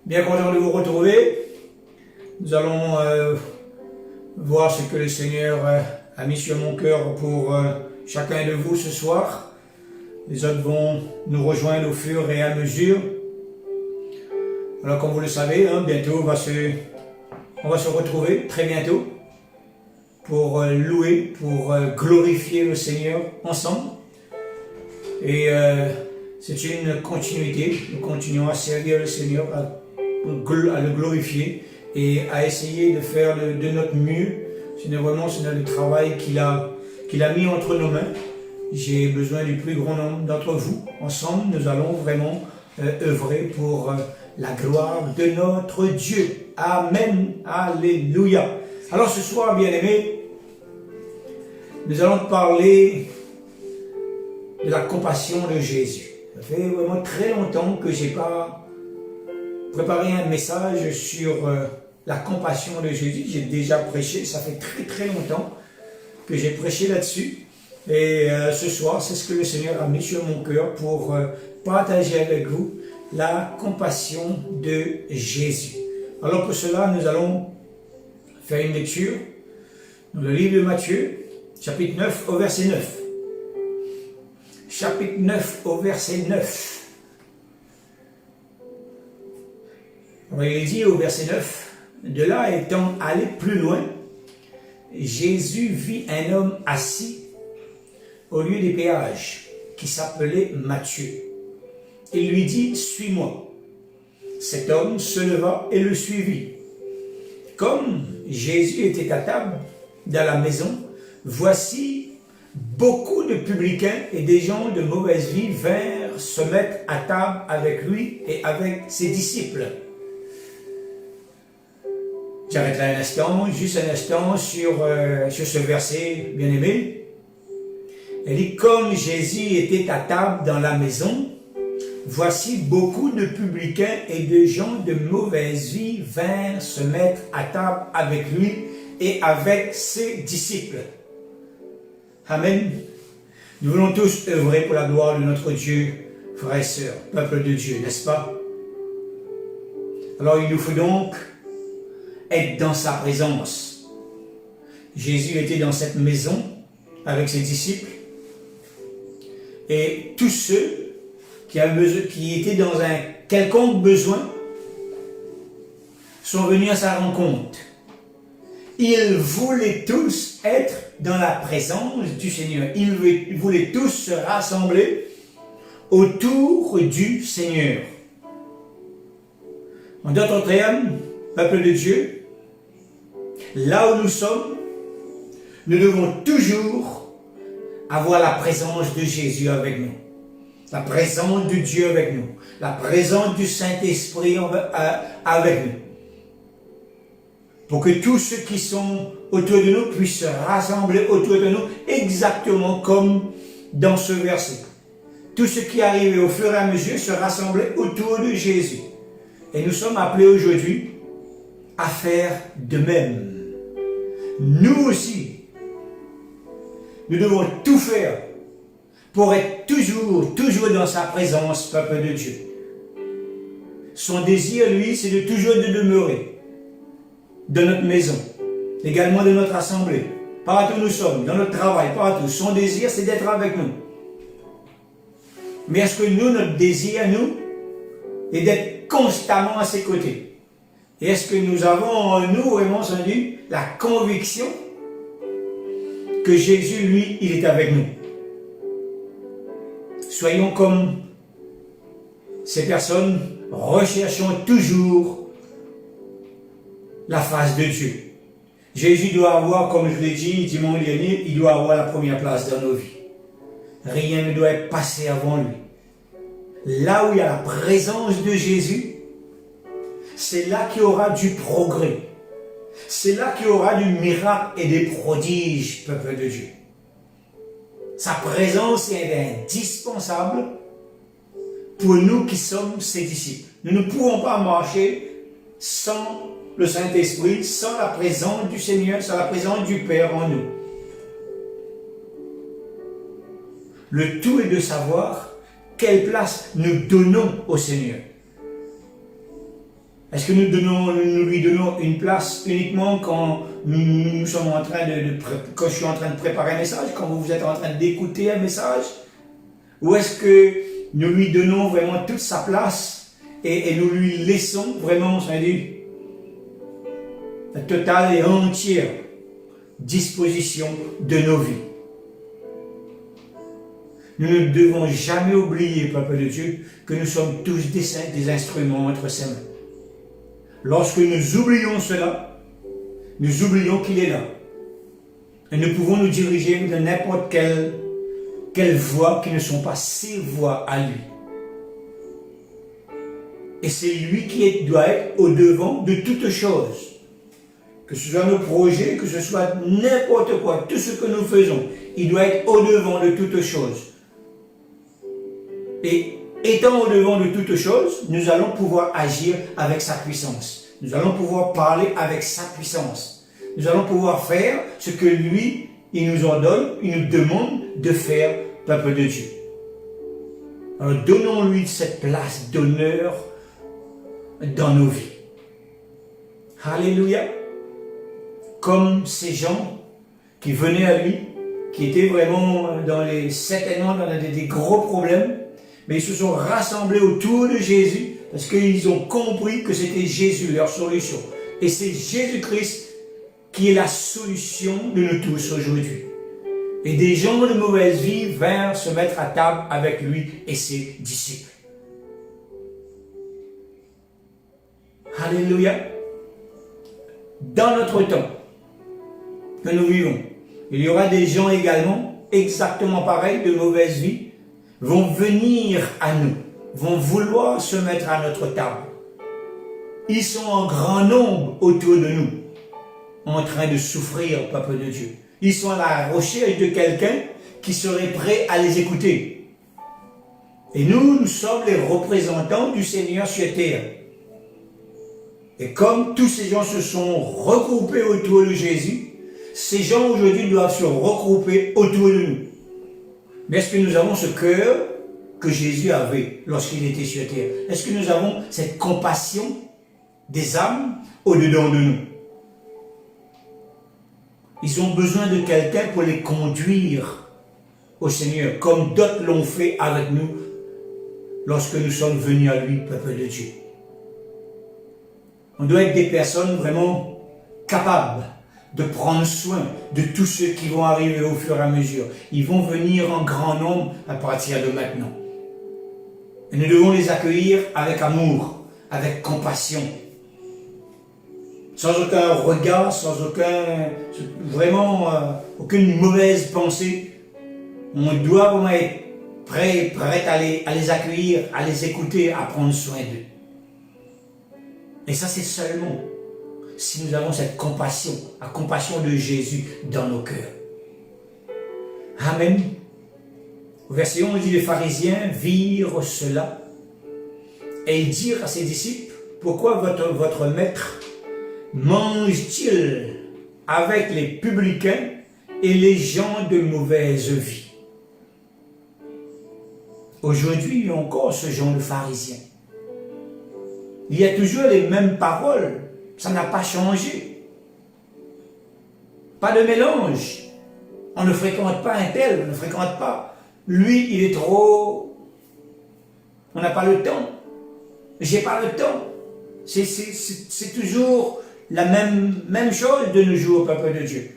Bien content de vous retrouver. Nous allons voir ce que le Seigneur a mis sur mon cœur pour chacun de vous ce soir. Les autres vont nous rejoindre au fur et à mesure. Alors comme vous le savez, bientôt on va se retrouver très bientôt pour louer, pour glorifier le Seigneur ensemble. Et c'est une continuité. Nous continuons à servir le Seigneur, à le glorifier et à essayer de faire de notre mieux. C'est le travail qu'il a mis entre nos mains. J'ai besoin du plus grand nombre d'entre vous. Ensemble, nous allons vraiment œuvrer pour la gloire de notre Dieu. Amen. Alléluia. Alors ce soir, bien-aimés, nous allons parler de la compassion de Jésus. Ça fait vraiment très longtemps que je n'ai pas préparé un message sur la compassion de Jésus. J'ai déjà prêché, ça fait très très longtemps que j'ai prêché là-dessus. Et ce soir, c'est ce que le Seigneur a mis sur mon cœur pour partager avec vous la compassion de Jésus. Alors pour cela, nous allons faire une lecture dans le livre de Matthieu, chapitre 9 au verset 9. Chapitre 9 au verset 9. Alors, il est dit au verset 9, de là étant allé plus loin, Jésus vit un homme assis au lieu des péages, qui s'appelait Matthieu. Il lui dit, suis-moi. Cet homme se leva et le suivit. Comme Jésus était à table dans la maison, voici beaucoup de publicains et des gens de mauvaise vie vinrent se mettre à table avec lui et avec ses disciples. J'arrête là un instant, juste un instant sur ce verset bien-aimé. Elle dit, comme Jésus était à table dans la maison, voici beaucoup de publicains et de gens de mauvaise vie vinrent se mettre à table avec lui et avec ses disciples. Amen. Nous voulons tous œuvrer pour la gloire de notre Dieu, frères et sœurs, peuple de Dieu, n'est-ce pas? Alors il nous faut donc être dans sa présence. Jésus était dans cette maison avec ses disciples et tous ceux qui étaient dans un quelconque besoin sont venus à sa rencontre. Ils voulaient tous être dans la présence du Seigneur. Ils voulaient tous se rassembler autour du Seigneur. En d'autres termes, peuple de Dieu, là où nous sommes, nous devons toujours avoir la présence de Jésus avec nous. La présence de Dieu avec nous. La présence du Saint-Esprit avec nous. Pour que tous ceux qui sont autour de nous puissent se rassembler autour de nous exactement comme dans ce verset. Tous ceux qui arrivent au fur et à mesure se rassembler autour de Jésus. Et nous sommes appelés aujourd'hui à faire de même. Nous aussi, nous devons tout faire pour être toujours dans sa présence, peuple de Dieu. Son désir, lui, c'est de toujours demeurer dans notre maison, également de notre assemblée, partout où nous sommes, dans notre travail, partout. Son désir, c'est d'être avec nous. Mais est-ce que nous, notre désir, nous, est d'être constamment à ses côtés? Et est-ce que nous avons en nous vraiment entendu la conviction que Jésus, lui, il est avec nous? Soyons comme ces personnes, recherchons toujours la face de Dieu. Jésus doit avoir, comme je l'ai dit dimanche dernier, il doit avoir la première place dans nos vies. Rien ne doit être passé avant lui. Là où il y a la présence de Jésus, c'est là qu'il y aura du progrès. C'est là qu'il y aura du miracle et des prodiges, peuple de Dieu. Sa présence est indispensable pour nous qui sommes ses disciples. Nous ne pouvons pas marcher sans le Saint-Esprit, sans la présence du Seigneur, sans la présence du Père en nous. Le tout est de savoir quelle place nous donnons au Seigneur. Est-ce que nous lui donnons une place uniquement quand nous sommes en train quand je suis en train de préparer un message, quand vous êtes en train d'écouter un message? Ou est-ce que nous lui donnons vraiment toute sa place et nous lui laissons vraiment, ça veut dire, la totale et entière disposition de nos vies? Nous ne devons jamais oublier, peuple de Dieu, que nous sommes tous des instruments entre ses mains. Lorsque nous oublions cela, nous oublions qu'il est là. Et nous pouvons nous diriger de n'importe quelle voie qui ne sont pas ses voies à lui. Et c'est lui qui doit être au devant de toutes choses. Que ce soit nos projets, que ce soit n'importe quoi, tout ce que nous faisons, il doit être au devant de toutes choses. Et étant au devant de toutes choses, nous allons pouvoir agir avec sa puissance. Nous allons pouvoir parler avec sa puissance. Nous allons pouvoir faire ce que lui, il nous ordonne, il nous demande de faire, peuple de Dieu. Alors donnons-lui cette place d'honneur dans nos vies. Alléluia. Comme ces gens qui venaient à lui, qui étaient vraiment certainement dans des gros problèmes, mais ils se sont rassemblés autour de Jésus parce qu'ils ont compris que c'était Jésus leur solution. Et c'est Jésus-Christ qui est la solution de nous tous aujourd'hui. Et des gens de mauvaise vie vinrent se mettre à table avec lui et ses disciples. Alléluia. Dans notre temps que nous vivons, il y aura des gens également, exactement pareils, de mauvaise vie, vont venir à nous, vont vouloir se mettre à notre table. Ils sont en grand nombre autour de nous, en train de souffrir, peuple de Dieu. Ils sont à la recherche de quelqu'un qui serait prêt à les écouter. Et nous sommes les représentants du Seigneur sur terre. Et comme tous ces gens se sont regroupés autour de Jésus, ces gens aujourd'hui doivent se regrouper autour de nous. Mais est-ce que nous avons ce cœur que Jésus avait lorsqu'il était sur terre? Est-ce que nous avons cette compassion des âmes au-dedans de nous? Ils ont besoin de quelqu'un pour les conduire au Seigneur, comme d'autres l'ont fait avec nous lorsque nous sommes venus à lui, peuple de Dieu. On doit être des personnes vraiment capables de prendre soin de tous ceux qui vont arriver au fur et à mesure. Ils vont venir en grand nombre à partir de maintenant. Et nous devons les accueillir avec amour, avec compassion, sans aucun regard, sans aucune mauvaise pensée. On doit vraiment être prêt à les accueillir, à les écouter, à prendre soin d'eux. Et ça, c'est seulement si nous avons cette compassion, la compassion de Jésus dans nos cœurs. Amen. Au verset 11, on dit, les pharisiens virent cela et ils dirent à ses disciples, pourquoi votre maître mange-t-il avec les publicains et les gens de mauvaise vie? Aujourd'hui, il y a encore ce genre de pharisiens. Il y a toujours les mêmes paroles. Ça n'a pas changé. Pas de mélange. On ne fréquente pas un tel, on ne fréquente pas. Lui, il est trop... On n'a pas le temps. J'ai pas le temps. C'est toujours la même chose de nos jours, peuple de Dieu.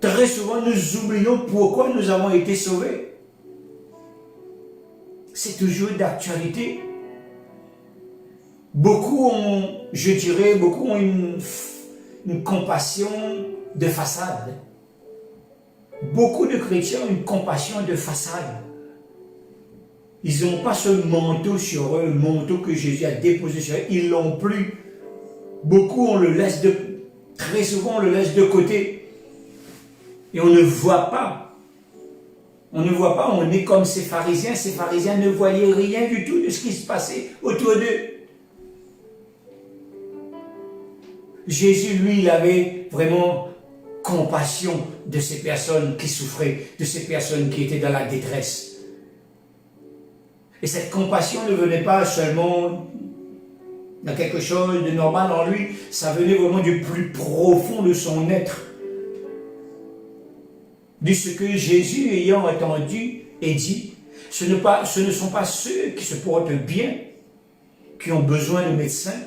Très souvent, nous oublions pourquoi nous avons été sauvés. C'est toujours d'actualité. Beaucoup ont une compassion de façade. Beaucoup de chrétiens ont une compassion de façade. Ils n'ont pas ce manteau sur eux, le manteau que Jésus a déposé sur eux. Ils l'ont plus. Beaucoup, très souvent, on le laisse de côté. Et on ne voit pas. On ne voit pas, on est comme ces pharisiens. Ces pharisiens ne voyaient rien du tout de ce qui se passait autour d'eux. Jésus, lui, il avait vraiment compassion de ces personnes qui souffraient, de ces personnes qui étaient dans la détresse. Et cette compassion ne venait pas seulement Il y a quelque chose de normal en lui. Ça venait vraiment du plus profond de son être. De ce que Jésus ayant entendu et dit, ce ne sont pas ceux qui se portent bien, qui ont besoin de médecins,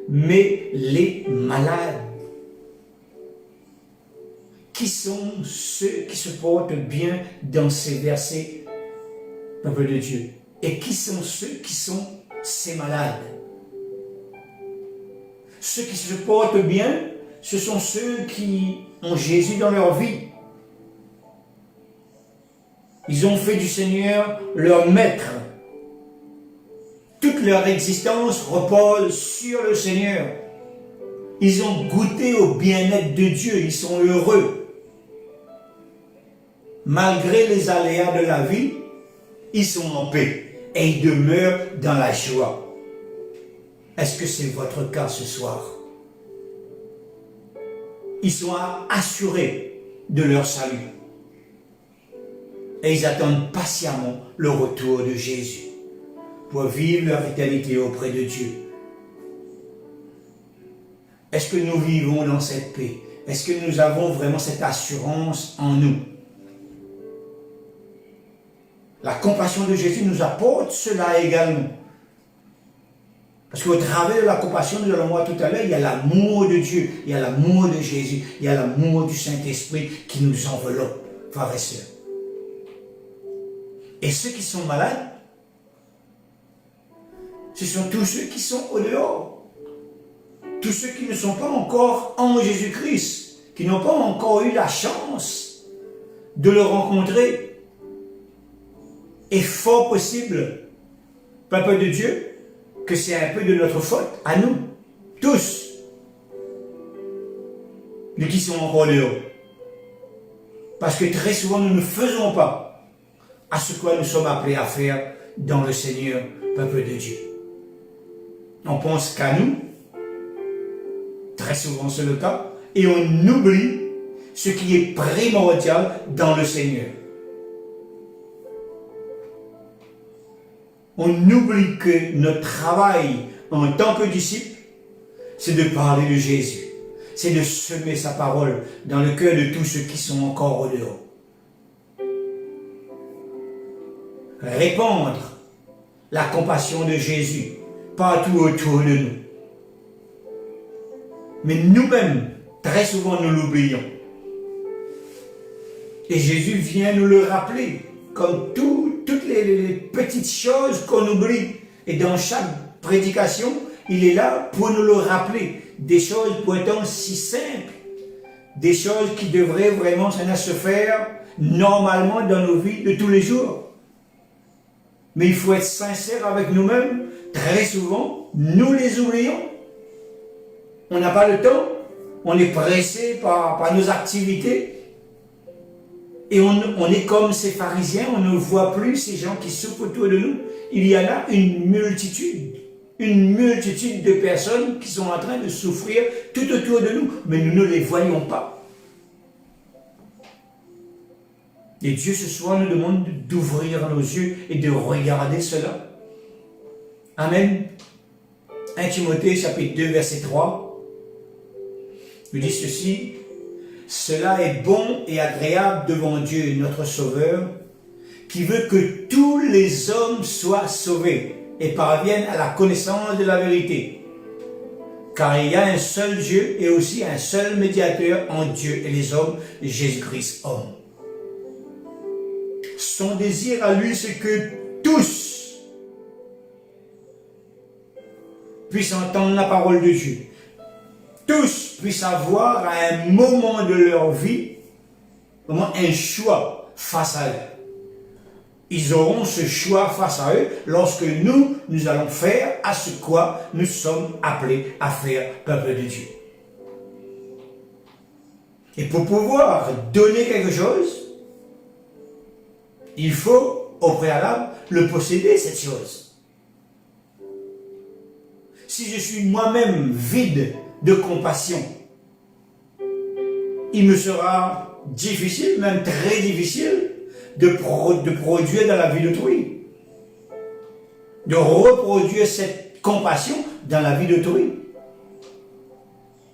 mais les malades. Qui sont ceux qui se portent bien dans ces versets, peuple de Dieu? Et qui sont ceux qui sont ces malades? Ceux qui se portent bien, ce sont ceux qui ont Jésus dans leur vie. Ils ont fait du Seigneur leur maître. Toute leur existence repose sur le Seigneur. Ils ont goûté au bien-être de Dieu, ils sont heureux. Malgré les aléas de la vie, ils sont en paix et ils demeurent dans la joie. Est-ce que c'est votre cas ce soir? Ils sont assurés de leur salut. Et ils attendent patiemment le retour de Jésus pour vivre leur éternité auprès de Dieu. Est-ce que nous vivons dans cette paix? Est-ce que nous avons vraiment cette assurance en nous? La compassion de Jésus nous apporte cela également. Parce qu'au travers de la compassion, nous allons voir tout à l'heure, il y a l'amour de Dieu, il y a l'amour de Jésus, il y a l'amour du Saint-Esprit qui nous enveloppe, frères et sœurs. Et ceux qui sont malades, ce sont tous ceux qui sont au dehors. Tous ceux qui ne sont pas encore en Jésus-Christ, qui n'ont pas encore eu la chance de le rencontrer. Et fort possible, peuple de Dieu, que c'est un peu de notre faute, à nous, tous, de qui sont encore dehors. Parce que très souvent, nous ne faisons pas à ce que nous sommes appelés à faire dans le Seigneur, peuple de Dieu. On pense qu'à nous, très souvent c'est le cas, et on oublie ce qui est primordial dans le Seigneur. On oublie que notre travail en tant que disciple, c'est de parler de Jésus. C'est de semer sa parole dans le cœur de tous ceux qui sont encore au dehors. Répandre la compassion de Jésus partout autour de nous. Mais nous-mêmes, très souvent, nous l'oublions. Et Jésus vient nous le rappeler, comme toutes les petites choses qu'on oublie. Et dans chaque prédication, il est là pour nous le rappeler. Des choses pourtant si simples. Des choses qui devraient vraiment se faire normalement dans nos vies de tous les jours. Mais il faut être sincère avec nous-mêmes. Très souvent, nous les oublions. On n'a pas le temps. On est pressé par nos activités. Et on est comme ces pharisiens, on ne voit plus ces gens qui souffrent autour de nous. Il y en a une multitude de personnes qui sont en train de souffrir tout autour de nous, mais nous ne les voyons pas. Et Dieu ce soir nous demande d'ouvrir nos yeux et de regarder cela. Amen. 1 Timothée chapitre 2 verset 3 nous dit ceci: cela est bon et agréable devant Dieu, notre Sauveur, qui veut que tous les hommes soient sauvés et parviennent à la connaissance de la vérité. Car il y a un seul Dieu et aussi un seul médiateur entre Dieu et les hommes, Jésus-Christ homme. Son désir à lui, c'est que tous puissent entendre la parole de Dieu. Tous puissent avoir à un moment de leur vie vraiment un choix face à eux. Ils auront ce choix face à eux lorsque nous allons faire à ce quoi nous sommes appelés à faire, peuple de Dieu. Et pour pouvoir donner quelque chose, il faut au préalable le posséder, cette chose. Si je suis moi-même vide de compassion, il me sera difficile, même très difficile, de produire dans la vie d'autrui, de reproduire cette compassion dans la vie d'autrui.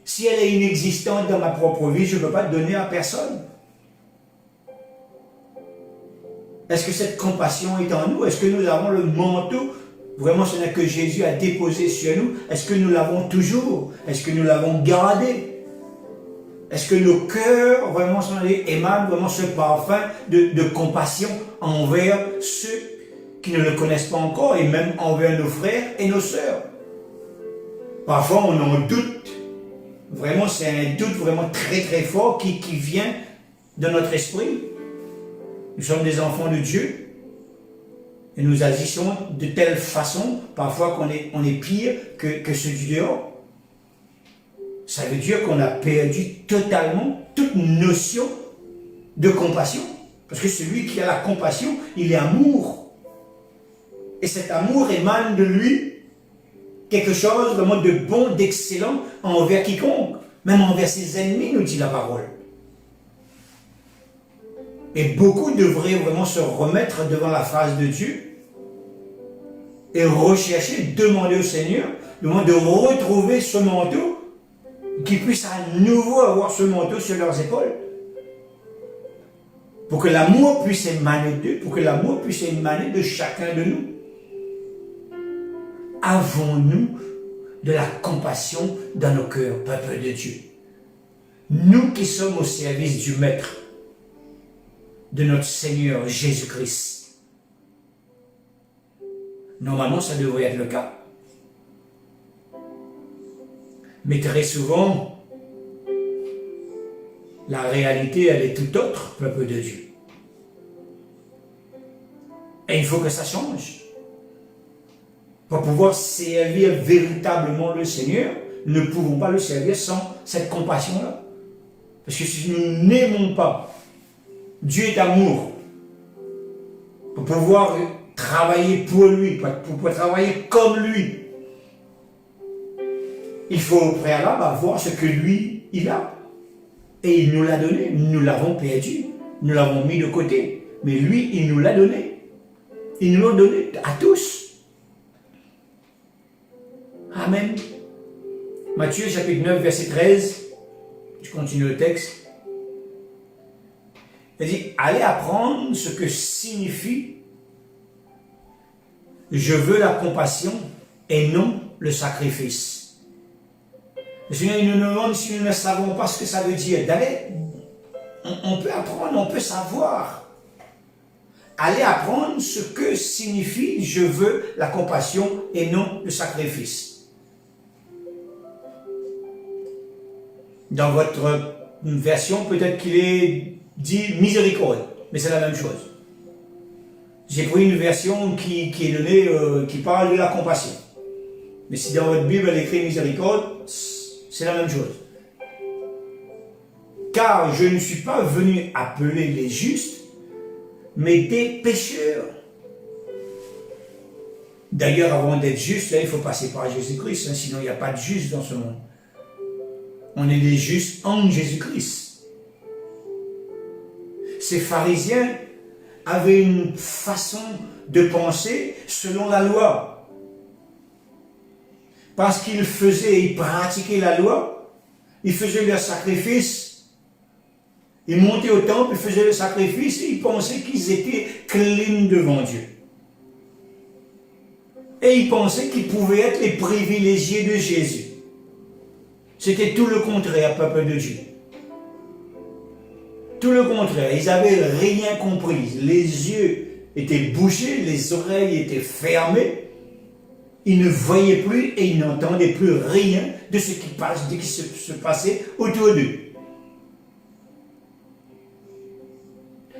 Si elle est inexistante dans ma propre vie, je ne peux pas donner à personne. Est-ce que cette compassion est en nous? Est-ce que nous avons le manteau, vraiment ce que Jésus a déposé sur nous? Est-ce que nous l'avons toujours? Est-ce que nous l'avons gardé? Est-ce que nos cœurs vraiment émanent vraiment ce parfum de compassion envers ceux qui ne le connaissent pas encore et même envers nos frères et nos sœurs? Parfois on en doute. Vraiment, c'est un doute vraiment très très fort qui vient de notre esprit. Nous sommes des enfants de Dieu et nous agissons de telle façon, parfois qu'on est pire que ceux du dehors. Ça veut dire qu'on a perdu totalement toute notion de compassion. Parce que celui qui a la compassion, il est amour. Et cet amour émane de lui quelque chose vraiment de bon, d'excellent envers quiconque, même envers ses ennemis, nous dit la parole. Et beaucoup devraient vraiment se remettre devant la face de Dieu et rechercher, demander au Seigneur de retrouver ce manteau, qu'ils puissent à nouveau avoir ce manteau sur leurs épaules. Pour que l'amour puisse émaner d'eux, pour que l'amour puisse émaner de chacun de nous. Avons-nous de la compassion dans nos cœurs, peuple de Dieu? Nous qui sommes au service du Maître, de notre Seigneur Jésus-Christ. Normalement, ça devrait être le cas. Mais très souvent, la réalité, elle est tout autre, peuple de Dieu. Et il faut que ça change. Pour pouvoir servir véritablement le Seigneur, nous ne pouvons pas le servir sans cette compassion-là. Parce que si nous n'aimons pas, Dieu est amour. Pour pouvoir travailler pour lui, pour pouvoir travailler comme lui, il faut au préalable avoir ce que lui, il a. Et il nous l'a donné. Nous l'avons perdu. Nous l'avons mis de côté. Mais lui, il nous l'a donné. Il nous l'a donné à tous. Amen. Matthieu chapitre 9, verset 13. Je continue le texte. Il dit, allez apprendre ce que signifie je veux la compassion et non le sacrifice. Le Seigneur nous demande si nous ne savons pas ce que ça veut dire. On peut apprendre, on peut savoir. Allez apprendre ce que signifie je veux la compassion et non le sacrifice. Dans votre version, peut-être qu'il est dit miséricorde, mais c'est la même chose. J'ai pris une version qui est donnée, qui parle de la compassion. Mais si dans votre Bible elle écrit miséricorde, c'est la même chose. Car je ne suis pas venu appeler les justes, mais des pécheurs. D'ailleurs, avant d'être juste, là, il faut passer par Jésus-Christ, sinon il n'y a pas de juste dans ce monde. On est des justes en Jésus-Christ. Ces pharisiens avaient une façon de penser selon la loi. Parce qu'ils faisaient, ils pratiquaient la loi, ils faisaient leurs sacrifices, ils montaient au temple, ils faisaient le sacrifice et ils pensaient qu'ils étaient clean devant Dieu. Et ils pensaient qu'ils pouvaient être les privilégiés de Jésus. C'était tout le contraire, peuple de Dieu. Tout le contraire, ils n'avaient rien compris. Les yeux étaient bouchés, les oreilles étaient fermées. Ils ne voyaient plus et ils n'entendaient plus rien de ce qui se passait autour d'eux.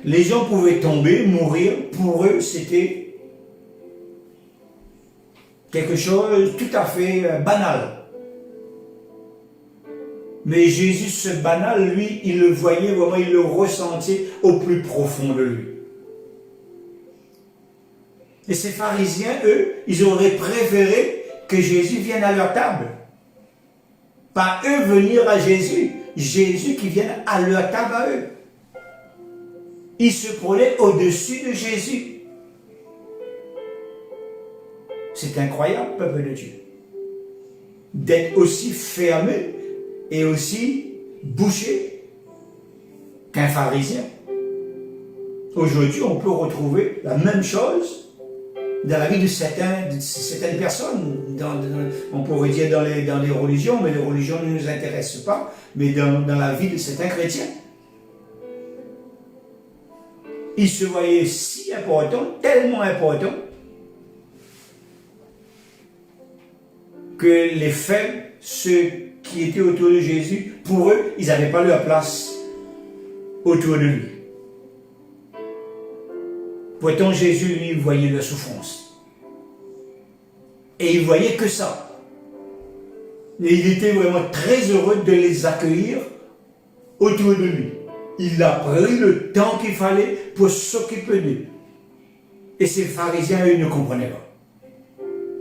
Les gens pouvaient tomber, mourir. Pour eux, c'était quelque chose tout à fait banal. Mais Jésus, ce banal, lui, il le voyait vraiment, il le ressentait au plus profond de lui. Et ces pharisiens, eux, ils auraient préféré que Jésus vienne à leur table. Pas eux venir à Jésus, Jésus qui vienne à leur table à eux. Ils se prenaient au-dessus de Jésus. C'est incroyable, peuple de Dieu. d'être aussi fermé et aussi bouché qu'un pharisien. Aujourd'hui, on peut retrouver la même chose dans la vie de certaines personnes. On pourrait dire dans les religions, mais les religions ne nous intéressent pas, mais dans la vie de certains chrétiens. Ils se voyaient si importants, tellement importants, que les faibles, ceux qui étaient autour de Jésus, pour eux, ils n'avaient pas leur place autour de lui. Pourtant, Jésus, lui, voyait leur souffrance. Et il voyait que ça. Et il était vraiment très heureux de les accueillir autour de lui. Il a pris le temps qu'il fallait pour s'occuper d'eux. Et ces pharisiens, eux, ne comprenaient pas.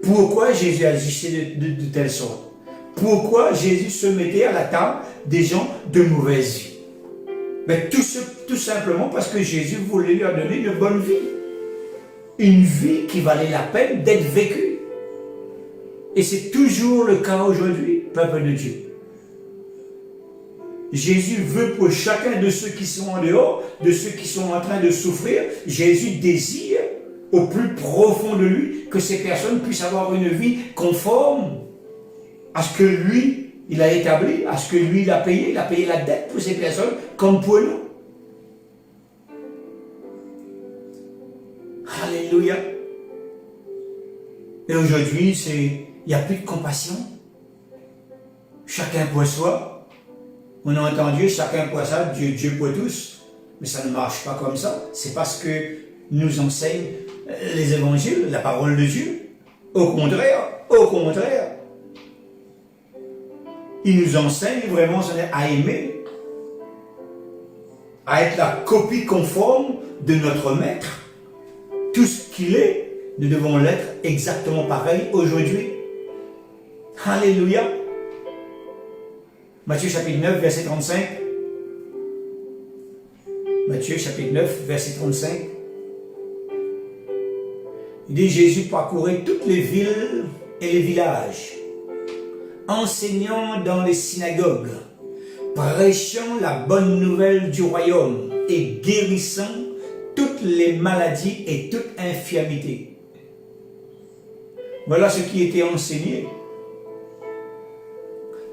Pourquoi Jésus agissait de telle sorte? Pourquoi Jésus se mettait à la table des gens de mauvaise vie? Mais tout simplement parce que Jésus voulait leur donner une bonne vie. Une vie qui valait la peine d'être vécue. Et c'est toujours le cas aujourd'hui, peuple de Dieu. Jésus veut pour chacun de ceux qui sont en dehors, de ceux qui sont en train de souffrir, Jésus désire au plus profond de lui que ces personnes puissent avoir une vie conforme à ce que lui, il a établi, à ce que lui, il a payé la dette pour ces personnes comme pour nous. Alléluia. Et aujourd'hui, il n'y a plus de compassion. Chacun pour soi. On a entendu chacun pour ça, Dieu pour tous. Mais ça ne marche pas comme ça. C'est parce que nous enseignent les évangiles, la parole de Dieu. Au contraire. Il nous enseigne vraiment à aimer, à être la copie conforme de notre Maître. Tout ce qu'il est, nous devons l'être exactement pareil aujourd'hui. Alléluia. Matthieu chapitre 9, verset 35. Matthieu chapitre 9, verset 35. Il dit, Jésus parcourait toutes les villes et les villages, enseignant dans les synagogues, prêchant la bonne nouvelle du royaume et guérissant toutes les maladies et toute infirmité. Voilà ce qui était enseigné.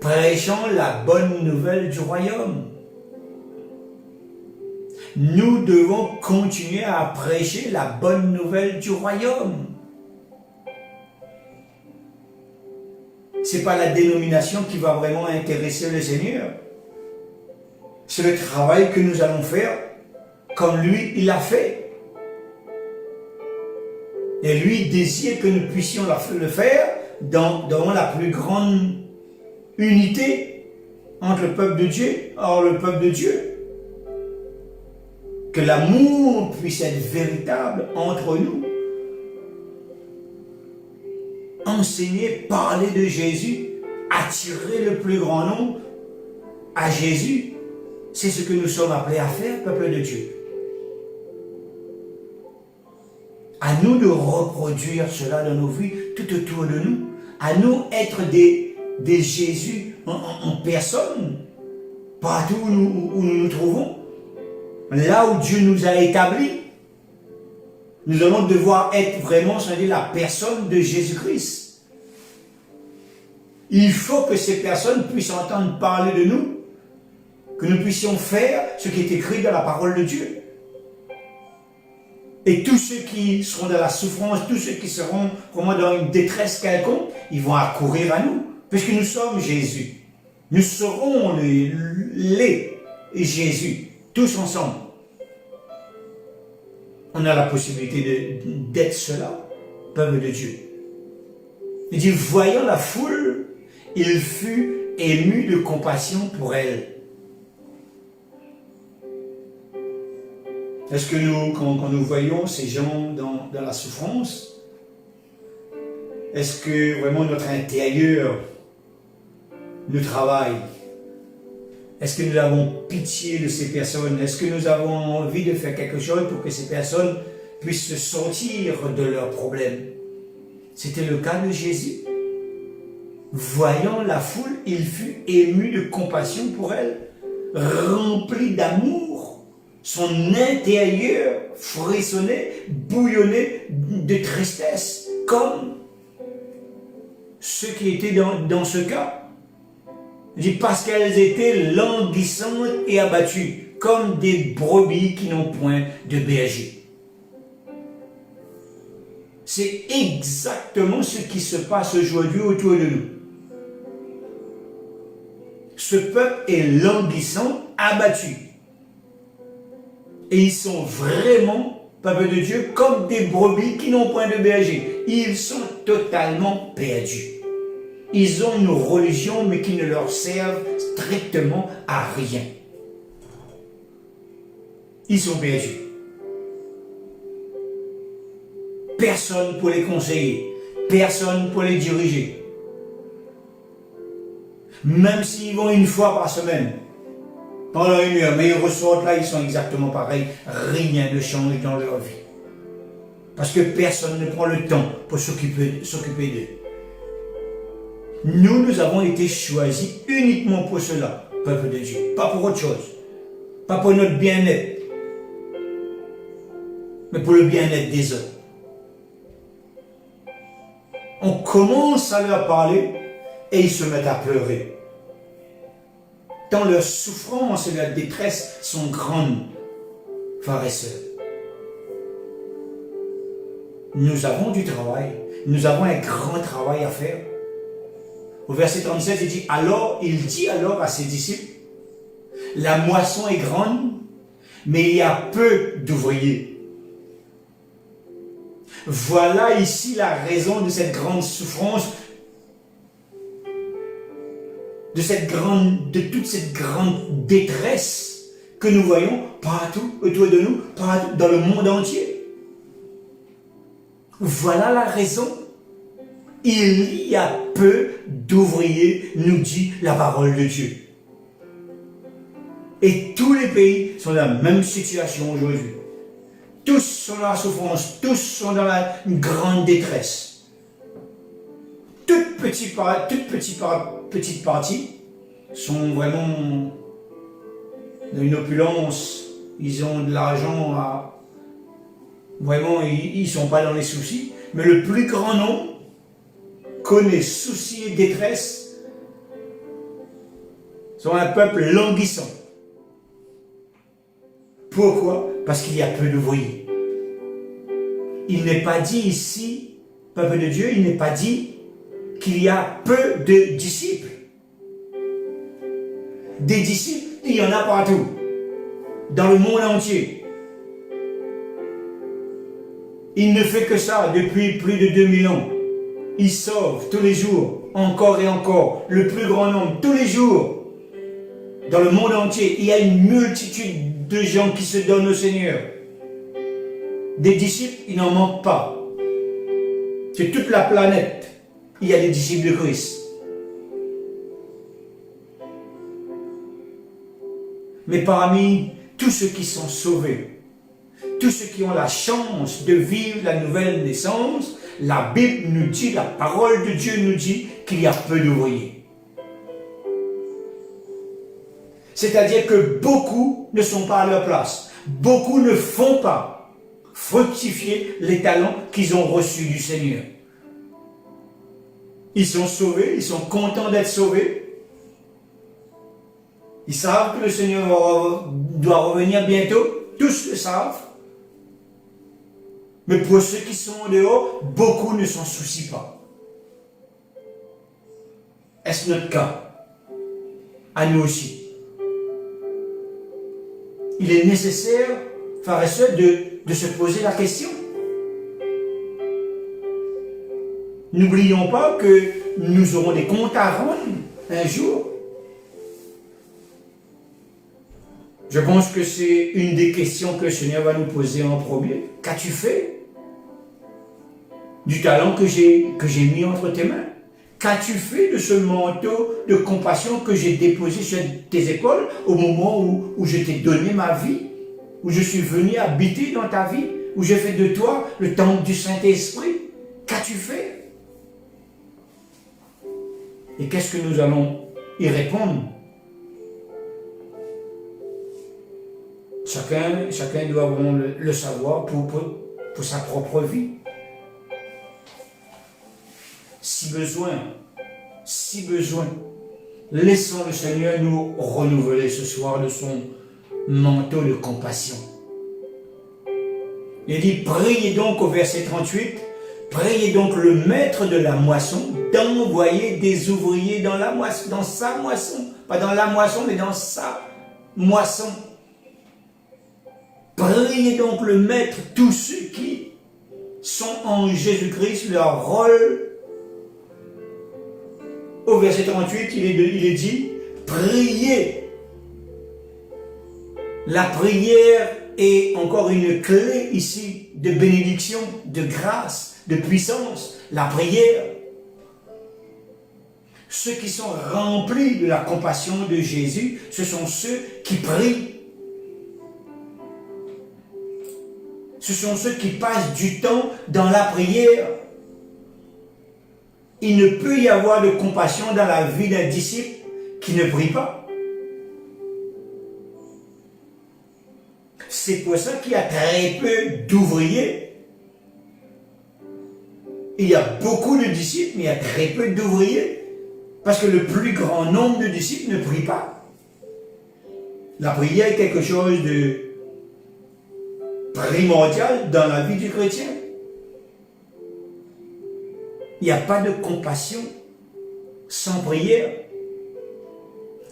Prêchant la bonne nouvelle du royaume. Nous devons continuer à prêcher la bonne nouvelle du royaume. Ce n'est pas la dénomination qui va vraiment intéresser le Seigneur. C'est le travail que nous allons faire comme lui, il l'a fait. Et lui désire que nous puissions le faire dans la plus grande unité entre le peuple de Dieu et le peuple de Dieu. Que l'amour puisse être véritable entre nous. Enseigner, parler de Jésus, attirer le plus grand nombre à Jésus, c'est ce que nous sommes appelés à faire, peuple de Dieu. À nous de reproduire cela dans nos vies, tout autour de nous. À nous être des Jésus en personne, partout où nous nous trouvons. Là où Dieu nous a établis, nous allons devoir être vraiment, c'est-à-dire la personne de Jésus-Christ. Il faut que ces personnes puissent entendre parler de nous, que nous puissions faire ce qui est écrit dans la parole de Dieu. Et tous ceux qui seront dans la souffrance, tous ceux qui seront vraiment dans une détresse quelconque, ils vont accourir à nous, puisque nous sommes Jésus. Nous serons les Jésus, tous ensemble. On a la possibilité d'être cela, peuple de Dieu. Il dit, voyant la foule, il fut ému de compassion pour elle. Est-ce que nous, quand nous voyons ces gens dans la souffrance, est-ce que vraiment notre intérieur nous travaille? Est-ce que nous avons pitié de ces personnes? Est-ce que nous avons envie de faire quelque chose pour que ces personnes puissent se sortir de leurs problèmes? C'était le cas de Jésus. Voyant la foule, il fut ému de compassion pour elle, rempli d'amour. Son intérieur frissonnait, bouillonnait de tristesse, comme ceux qui étaient dans ce cas. Il dit parce qu'elles étaient languissantes et abattues, comme des brebis qui n'ont point de berger. C'est exactement ce qui se passe aujourd'hui autour de nous. Ce peuple est languissant, abattu. Et ils sont vraiment, peuple de Dieu, comme des brebis qui n'ont point de berger. Ils sont totalement perdus. Ils ont une religion, mais qui ne leur servent strictement à rien. Ils sont perdus. Personne pour les conseiller. Personne pour les diriger. Même s'ils vont une fois par semaine, pendant une heure, mais ils ressortent là, ils sont exactement pareils. Rien ne change dans leur vie. Parce que personne ne prend le temps pour s'occuper d'eux. Nous avons été choisis uniquement pour cela, peuple de Dieu. Pas pour autre chose. Pas pour notre bien-être. Mais pour le bien-être des autres. On commence à leur parler et ils se mettent à pleurer. Tant leur souffrance et leur détresse sont grandes, frères et sœurs. Nous avons du travail. Nous avons un grand travail à faire. Au verset 37, il dit alors à ses disciples, la moisson est grande, mais il y a peu d'ouvriers. Voilà ici la raison de cette grande souffrance, de toute cette grande détresse que nous voyons partout autour de nous, partout dans le monde entier. Voilà la raison. Il y a peu d'ouvriers, nous dit la parole de Dieu. Et tous les pays sont dans la même situation aujourd'hui. Tous sont dans la souffrance, tous sont dans une grande détresse. Toutes petites parties sont vraiment dans une opulence. Ils ont de l'argent, vraiment ils ne sont pas dans les soucis. Mais le plus grand nombre connaît soucis et détresse, sont un peuple languissant. Pourquoi? Parce qu'il y a peu d'ouvriers. Il n'est pas dit ici, peuple de Dieu, il n'est pas dit qu'il y a peu de disciples. Des disciples, il y en a partout, dans le monde entier. Il ne fait que ça depuis plus de 2000 ans. Il sauve tous les jours, encore et encore, le plus grand nombre, tous les jours. Dans le monde entier, il y a une multitude de gens qui se donnent au Seigneur. Des disciples, il n'en manque pas. Sur toute la planète, il y a des disciples de Christ. Mais parmi tous ceux qui sont sauvés, tous ceux qui ont la chance de vivre la nouvelle naissance, la Bible nous dit, la parole de Dieu nous dit qu'il y a peu d'ouvriers. C'est-à-dire que beaucoup ne sont pas à leur place. Beaucoup ne font pas fructifier les talents qu'ils ont reçus du Seigneur. Ils sont sauvés, ils sont contents d'être sauvés. Ils savent que le Seigneur doit revenir bientôt. Tous le savent. Mais pour ceux qui sont en dehors, beaucoup ne s'en soucient pas. Est-ce notre cas? À nous aussi. Il est nécessaire, frères et sœurs, de se poser la question. N'oublions pas que nous aurons des comptes à rendre un jour. Je pense que c'est une des questions que le Seigneur va nous poser en premier. Qu'as-tu fait du talent que j'ai mis entre tes mains? Qu'as-tu fait de ce manteau de compassion que j'ai déposé sur tes épaules au moment où je t'ai donné ma vie, où je suis venu habiter dans ta vie, où j'ai fait de toi le temple du Saint-Esprit? Qu'as-tu fait? Et qu'est-ce que nous allons y répondre? Chacun doit vraiment le savoir pour sa propre vie. Si besoin, laissons le Seigneur nous renouveler ce soir de son manteau de compassion. Il dit, priez donc au verset 38, priez donc le maître de la moisson d'envoyer des ouvriers dans la moisson, dans sa moisson. Pas dans la moisson, mais dans sa moisson. Priez donc le maître, tous ceux qui sont en Jésus-Christ, leur rôle. Au verset 38, il est dit, priez. La prière est encore une clé ici de bénédiction, de grâce, de puissance. La prière. Ceux qui sont remplis de la compassion de Jésus, ce sont ceux qui prient. Ce sont ceux qui passent du temps dans la prière. Il ne peut y avoir de compassion dans la vie d'un disciple qui ne prie pas. C'est pour ça qu'il y a très peu d'ouvriers. Il y a beaucoup de disciples, mais il y a très peu d'ouvriers. Parce que le plus grand nombre de disciples ne prient pas. La prière est quelque chose de primordial dans la vie du chrétien. Il n'y a pas de compassion sans prière.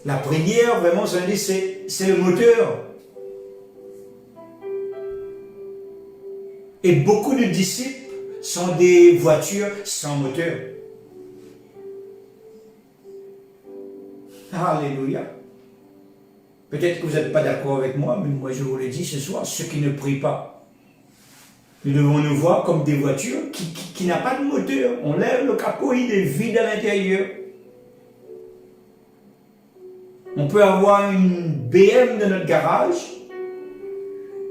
La prière, vraiment, c'est le moteur. Et beaucoup de disciples sont des voitures sans moteur. Alléluia. Peut-être que vous n'êtes pas d'accord avec moi, mais moi je vous le dis ce soir, ceux qui ne prient pas, nous devons nous voir comme des voitures qui n'ont pas de moteur. On lève le capot, il est vide à l'intérieur. On peut avoir une BM dans notre garage,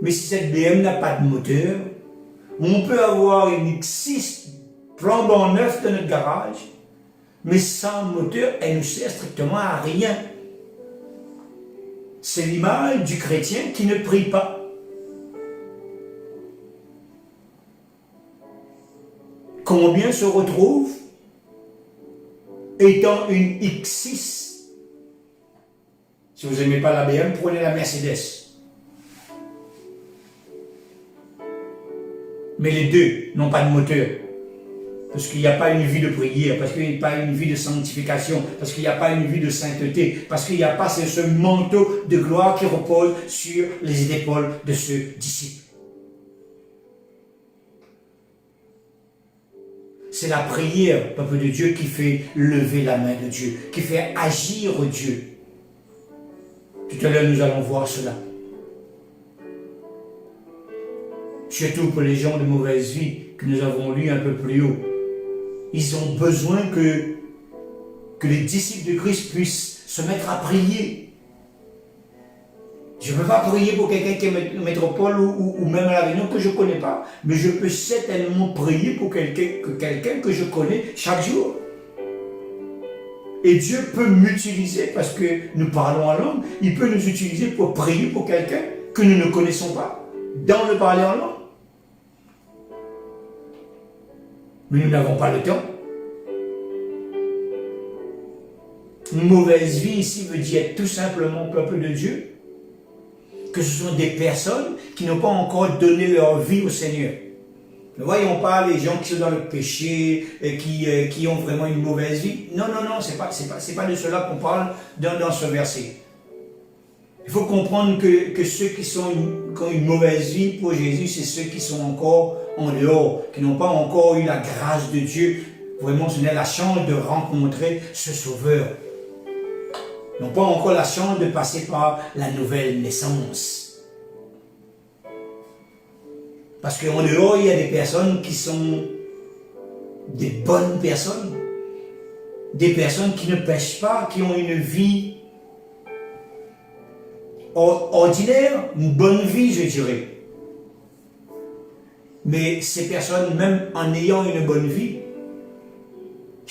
mais si cette BM n'a pas de moteur, on peut avoir une X6 flambant neuf dans notre garage, mais sans moteur, elle ne sert strictement à rien. C'est l'image du chrétien qui ne prie pas. Combien se retrouvent étant une X6? Si vous n'aimez pas la BM, prenez la Mercedes. Mais les deux n'ont pas de moteur. Parce qu'il n'y a pas une vie de prière, parce qu'il n'y a pas une vie de sanctification, parce qu'il n'y a pas une vie de sainteté, parce qu'il n'y a pas ce manteau de gloire qui repose sur les épaules de ce disciple. C'est la prière, peuple de Dieu, qui fait lever la main de Dieu, qui fait agir Dieu. Tout à l'heure, nous allons voir cela. Surtout pour les gens de mauvaise vie que nous avons lus un peu plus haut. Ils ont besoin que les disciples de Christ puissent se mettre à prier. Je ne peux pas prier pour quelqu'un qui est métropole ou même à l'Avignon que je ne connais pas, mais je peux certainement prier pour quelqu'un que je connais chaque jour. Et Dieu peut m'utiliser, parce que nous parlons en langue, il peut nous utiliser pour prier pour quelqu'un que nous ne connaissons pas, dans le parler en langue. Mais nous n'avons pas le temps. Une mauvaise vie ici veut dire tout simplement, peuple de Dieu, que ce sont des personnes qui n'ont pas encore donné leur vie au Seigneur. Ne voyons pas les gens qui sont dans le péché, et qui ont vraiment une mauvaise vie. Non, non, non, c'est pas de cela qu'on parle dans ce verset. Il faut comprendre que ceux qui ont une mauvaise vie pour Jésus, c'est ceux qui sont encore en dehors, qui n'ont pas encore eu la grâce de Dieu. Vraiment, ce n'est la chance de rencontrer ce Sauveur. Ils n'ont pas encore la chance de passer par la nouvelle naissance. Parce qu'en dehors, il y a des personnes qui sont des bonnes personnes. Des personnes qui ne pêchent pas, qui ont une vie ordinaire, une bonne vie, je dirais. Mais ces personnes, même en ayant une bonne vie,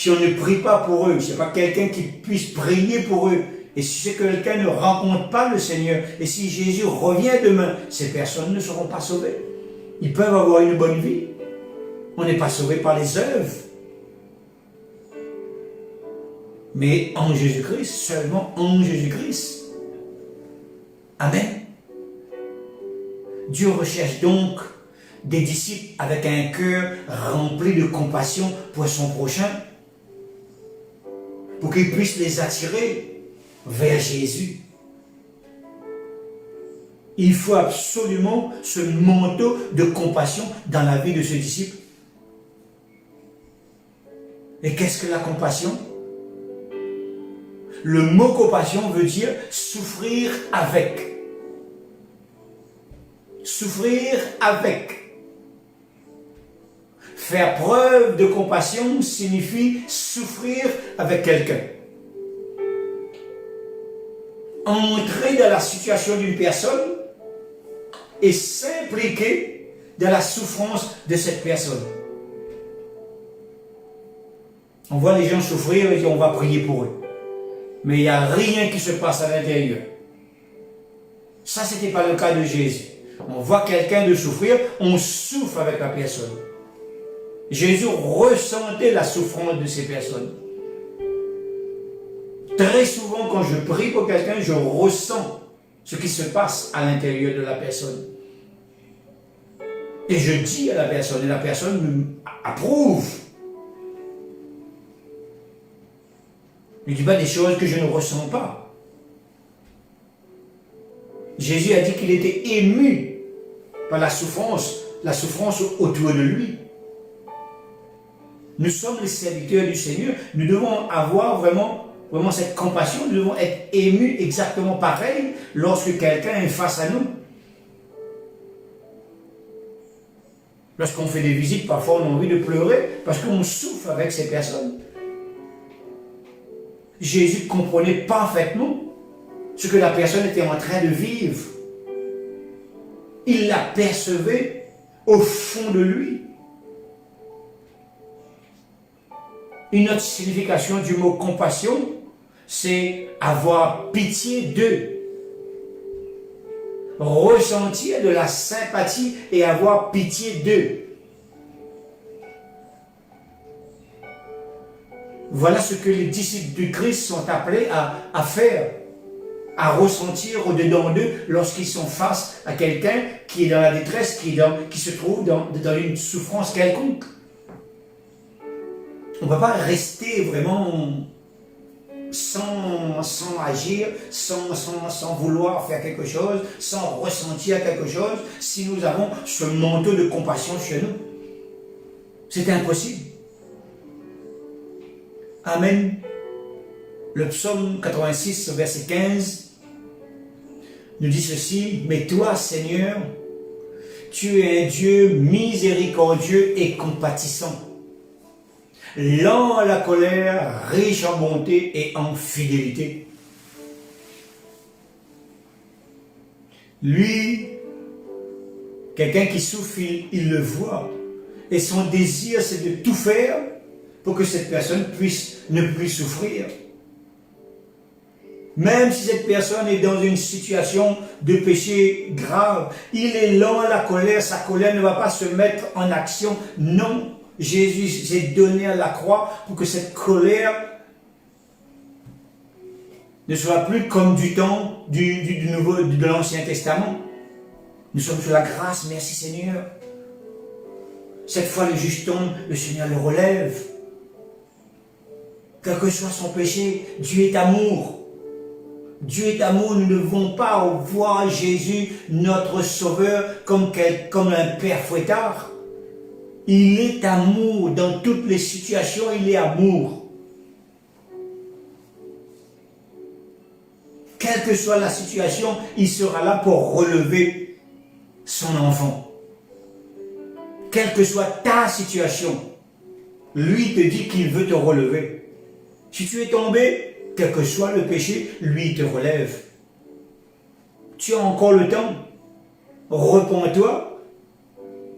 si on ne prie pas pour eux, si ce n'est pas quelqu'un qui puisse prier pour eux, et si quelqu'un ne rencontre pas le Seigneur, et si Jésus revient demain, ces personnes ne seront pas sauvées. Ils peuvent avoir une bonne vie. On n'est pas sauvé par les œuvres. Mais en Jésus-Christ, seulement en Jésus-Christ. Amen. Dieu recherche donc des disciples avec un cœur rempli de compassion pour son prochain, pour qu'il puisse les attirer vers Jésus. Il faut absolument ce manteau de compassion dans la vie de ce disciple. Et qu'est-ce que la compassion? Le mot compassion veut dire souffrir avec. Souffrir avec. Faire preuve de compassion signifie souffrir avec quelqu'un. Entrer dans la situation d'une personne et s'impliquer dans la souffrance de cette personne. On voit les gens souffrir et on va prier pour eux. Mais il n'y a rien qui se passe à l'intérieur. Ça, ce n'était pas le cas de Jésus. On voit quelqu'un de souffrir, on souffre avec la personne. Jésus ressentait la souffrance de ces personnes. Très souvent, quand je prie pour quelqu'un, je ressens ce qui se passe à l'intérieur de la personne. Et je dis à la personne, et la personne approuve. Ne dis pas des choses que je ne ressens pas. Jésus a dit qu'il était ému par la souffrance autour de lui. Nous sommes les serviteurs du Seigneur, nous devons avoir vraiment cette compassion, nous devons être émus exactement pareil lorsque quelqu'un est face à nous. Lorsqu'on fait des visites, parfois on a envie de pleurer parce qu'on souffre avec ces personnes. Jésus comprenait parfaitement ce que la personne était en train de vivre. Il l'apercevait au fond de lui. Une autre signification du mot compassion, c'est avoir pitié d'eux. Ressentir de la sympathie et avoir pitié d'eux. Voilà ce que les disciples du Christ sont appelés à faire, à ressentir au-dedans d'eux lorsqu'ils sont face à quelqu'un qui est dans la détresse, qui se trouve dans une souffrance quelconque. On ne peut pas rester vraiment sans agir, sans vouloir faire quelque chose, sans ressentir quelque chose, si nous avons ce manteau de compassion chez nous. C'est impossible. Amen. Le psaume 86, verset 15, nous dit ceci: mais toi, Seigneur, tu es un Dieu miséricordieux et compatissant, lent à la colère, riche en bonté et en fidélité. Lui, quelqu'un qui souffre, il le voit. Et son désir, c'est de tout faire pour que cette personne ne puisse souffrir. Même si cette personne est dans une situation de péché grave, il est lent à la colère, sa colère ne va pas se mettre en action. Non, Jésus s'est donné à la croix pour que cette colère ne soit plus comme du temps de l'Ancien Testament. Nous sommes sous la grâce, merci Seigneur. Cette fois le juge tombe, le Seigneur le relève. Quel que soit son péché, Dieu est amour. Dieu est amour, nous ne devons pas voir Jésus, notre Sauveur, comme un père fouettard. Il est amour, dans toutes les situations, il est amour. Quelle que soit la situation, il sera là pour relever son enfant. Quelle que soit ta situation, lui te dit qu'il veut te relever. Si tu es tombé, quel que soit le péché, lui te relève. Tu as encore le temps. Repens-toi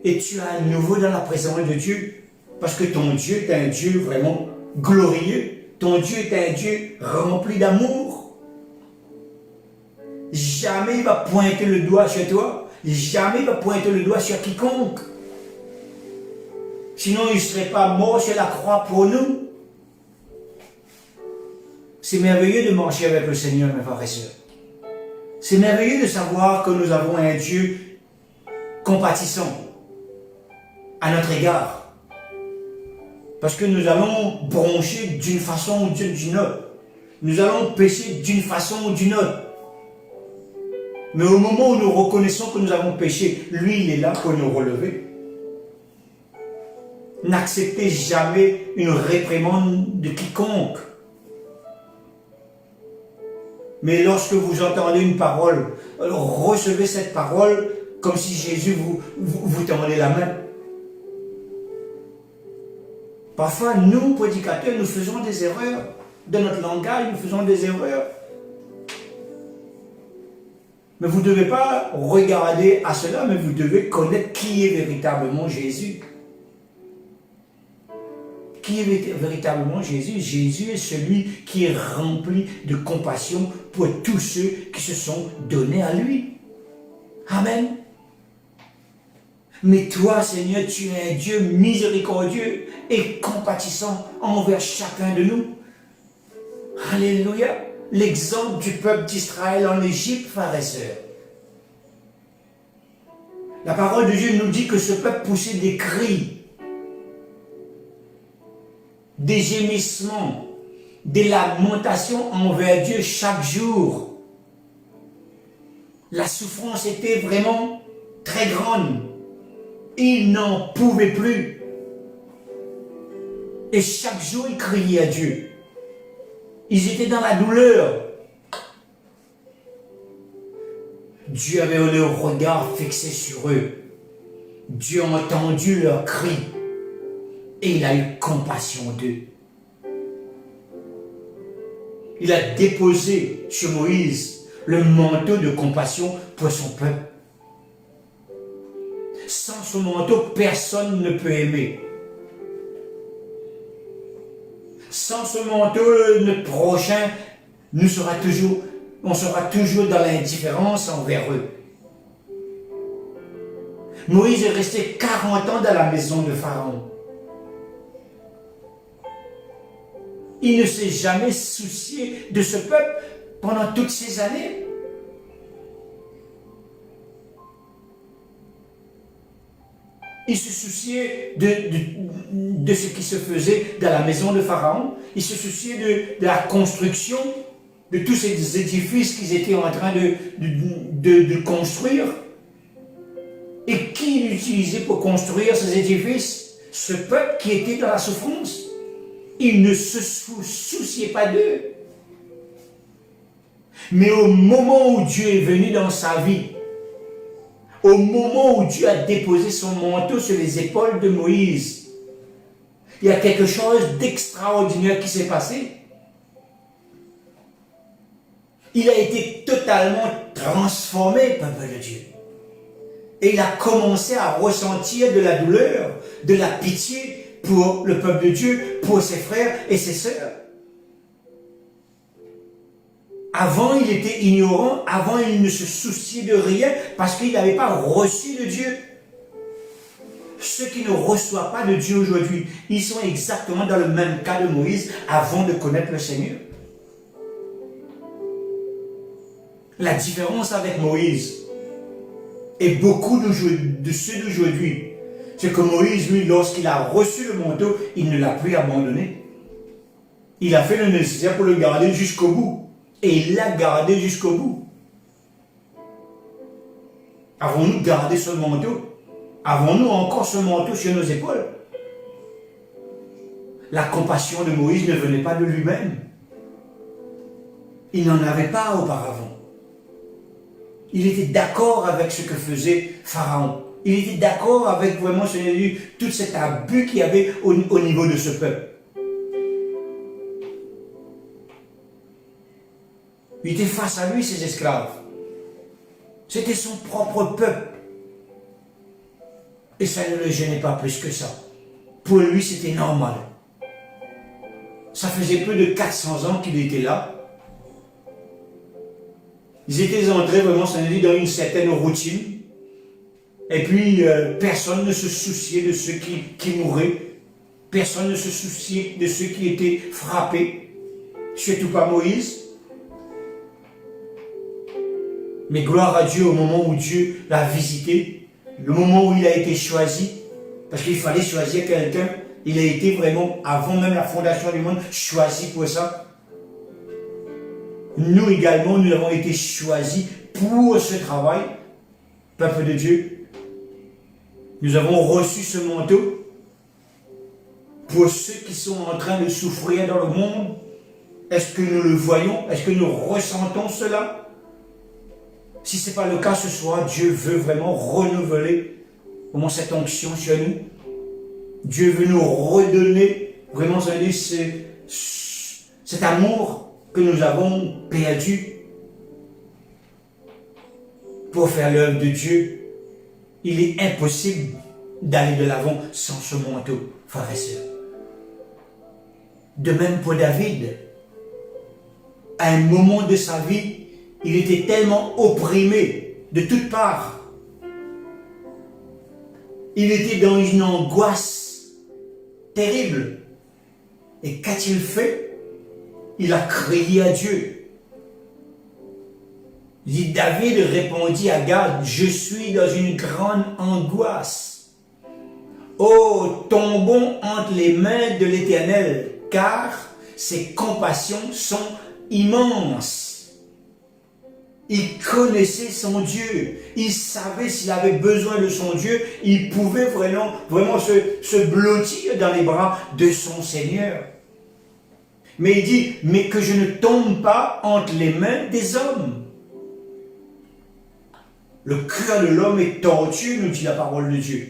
et tu es à nouveau dans la présence de Dieu. Parce que ton Dieu est un Dieu vraiment glorieux. Ton Dieu est un Dieu rempli d'amour. Jamais il va pointer le doigt sur toi. Jamais il va pointer le doigt sur quiconque. Sinon, il ne serait pas mort sur la croix pour nous. C'est merveilleux de marcher avec le Seigneur, mes frères et sœurs. C'est merveilleux de savoir que nous avons un Dieu compatissant à notre égard. Parce que nous allons broncher d'une façon ou d'une autre. Nous allons pécher d'une façon ou d'une autre. Mais au moment où nous reconnaissons que nous avons péché, lui, il est là pour nous relever. N'acceptez jamais une réprimande de quiconque. Mais lorsque vous entendez une parole, alors recevez cette parole comme si Jésus vous tendait la main. Parfois, nous, prédicateurs, nous faisons des erreurs. Dans notre langage, nous faisons des erreurs. Mais vous ne devez pas regarder à cela, mais vous devez connaître qui est véritablement Jésus. Qui est véritablement Jésus? Jésus est celui qui est rempli de compassion pour tous ceux qui se sont donnés à lui. Amen. Mais toi, Seigneur, tu es un Dieu miséricordieux et compatissant envers chacun de nous. Alléluia. L'exemple du peuple d'Israël en Égypte, frères et sœurs. La parole de Dieu nous dit que ce peuple poussait des cris, des gémissements, des lamentations envers Dieu chaque jour. La souffrance était vraiment très grande. Ils n'en pouvaient plus. Et chaque jour, ils criaient à Dieu. Ils étaient dans la douleur. Dieu avait le regard fixé sur eux. Dieu a entendu leurs cris. Et il a eu compassion d'eux. Il a déposé sur Moïse le manteau de compassion pour son peuple. Sans ce manteau, personne ne peut aimer. Sans ce manteau, notre prochain on sera toujours dans l'indifférence envers eux. Moïse est resté 40 ans dans la maison de Pharaon. Il ne s'est jamais soucié de ce peuple pendant toutes ces années. Il se souciait de ce qui se faisait dans la maison de Pharaon. Il se souciait de la construction, de tous ces édifices qu'ils étaient en train de construire. Et qui l'utilisait pour construire ces édifices? Ce peuple qui était dans la souffrance. Il ne se souciait pas d'eux. Mais au moment où Dieu est venu dans sa vie, au moment où Dieu a déposé son manteau sur les épaules de Moïse, il y a quelque chose d'extraordinaire qui s'est passé. Il a été totalement transformé, peuple de Dieu. Et il a commencé à ressentir de la douleur, de la pitié pour le peuple de Dieu, pour ses frères et ses sœurs. Avant, il était ignorant, avant, il ne se souciait de rien parce qu'il n'avait pas reçu de Dieu. Ceux qui ne reçoivent pas de Dieu aujourd'hui, ils sont exactement dans le même cas de Moïse avant de connaître le Seigneur. La différence avec Moïse et beaucoup de ceux d'aujourd'hui, c'est que Moïse, lui, lorsqu'il a reçu le manteau, il ne l'a plus abandonné. Il a fait le nécessaire pour le garder jusqu'au bout. Et il l'a gardé jusqu'au bout. Avons-nous gardé ce manteau? Avons-nous encore ce manteau sur nos épaules? La compassion de Moïse ne venait pas de lui-même. Il n'en avait pas auparavant. Il était d'accord avec ce que faisait Pharaon. Il était d'accord avec vraiment tout cet abus qu'il y avait au niveau de ce peuple. Il était face à lui, ses esclaves. C'était son propre peuple. Et ça ne le gênait pas plus que ça. Pour lui, c'était normal. Ça faisait plus de 400 ans qu'il était là. Ils étaient entrés vraiment, ça nous dit, dans une certaine routine. Et puis, personne ne se souciait de ceux qui mouraient. Personne ne se souciait de ceux qui étaient frappés. Surtout pas Moïse. Mais gloire à Dieu au moment où Dieu l'a visité. Le moment où il a été choisi. Parce qu'il fallait choisir quelqu'un. Il a été vraiment, avant même la fondation du monde, choisi pour ça. Nous également, nous avons été choisis pour ce travail. Peuple de Dieu. Nous avons reçu ce manteau pour ceux qui sont en train de souffrir dans le monde. Est-ce que nous le voyons? Est-ce que nous ressentons cela? Si ce n'est pas le cas ce soir, Dieu veut vraiment renouveler vraiment cette onction sur nous. Dieu veut nous redonner vraiment cet amour que nous avons perdu pour faire l'œuvre de Dieu. Il est impossible d'aller de l'avant sans ce manteau, frères et sœurs. De même pour David, à un moment de sa vie, il était tellement opprimé de toutes parts. Il était dans une angoisse terrible. Et qu'a-t-il fait? Il a crié à Dieu. David répondit à Gad, « Je suis dans une grande angoisse. Oh, tombons entre les mains de l'Éternel, car ses compassions sont immenses. » Il connaissait son Dieu. Il savait s'il avait besoin de son Dieu. Il pouvait vraiment se blottir dans les bras de son Seigneur. Mais il dit, mais que je ne tombe pas entre les mains des hommes. Le cœur de l'homme est tortueux, nous dit la parole de Dieu.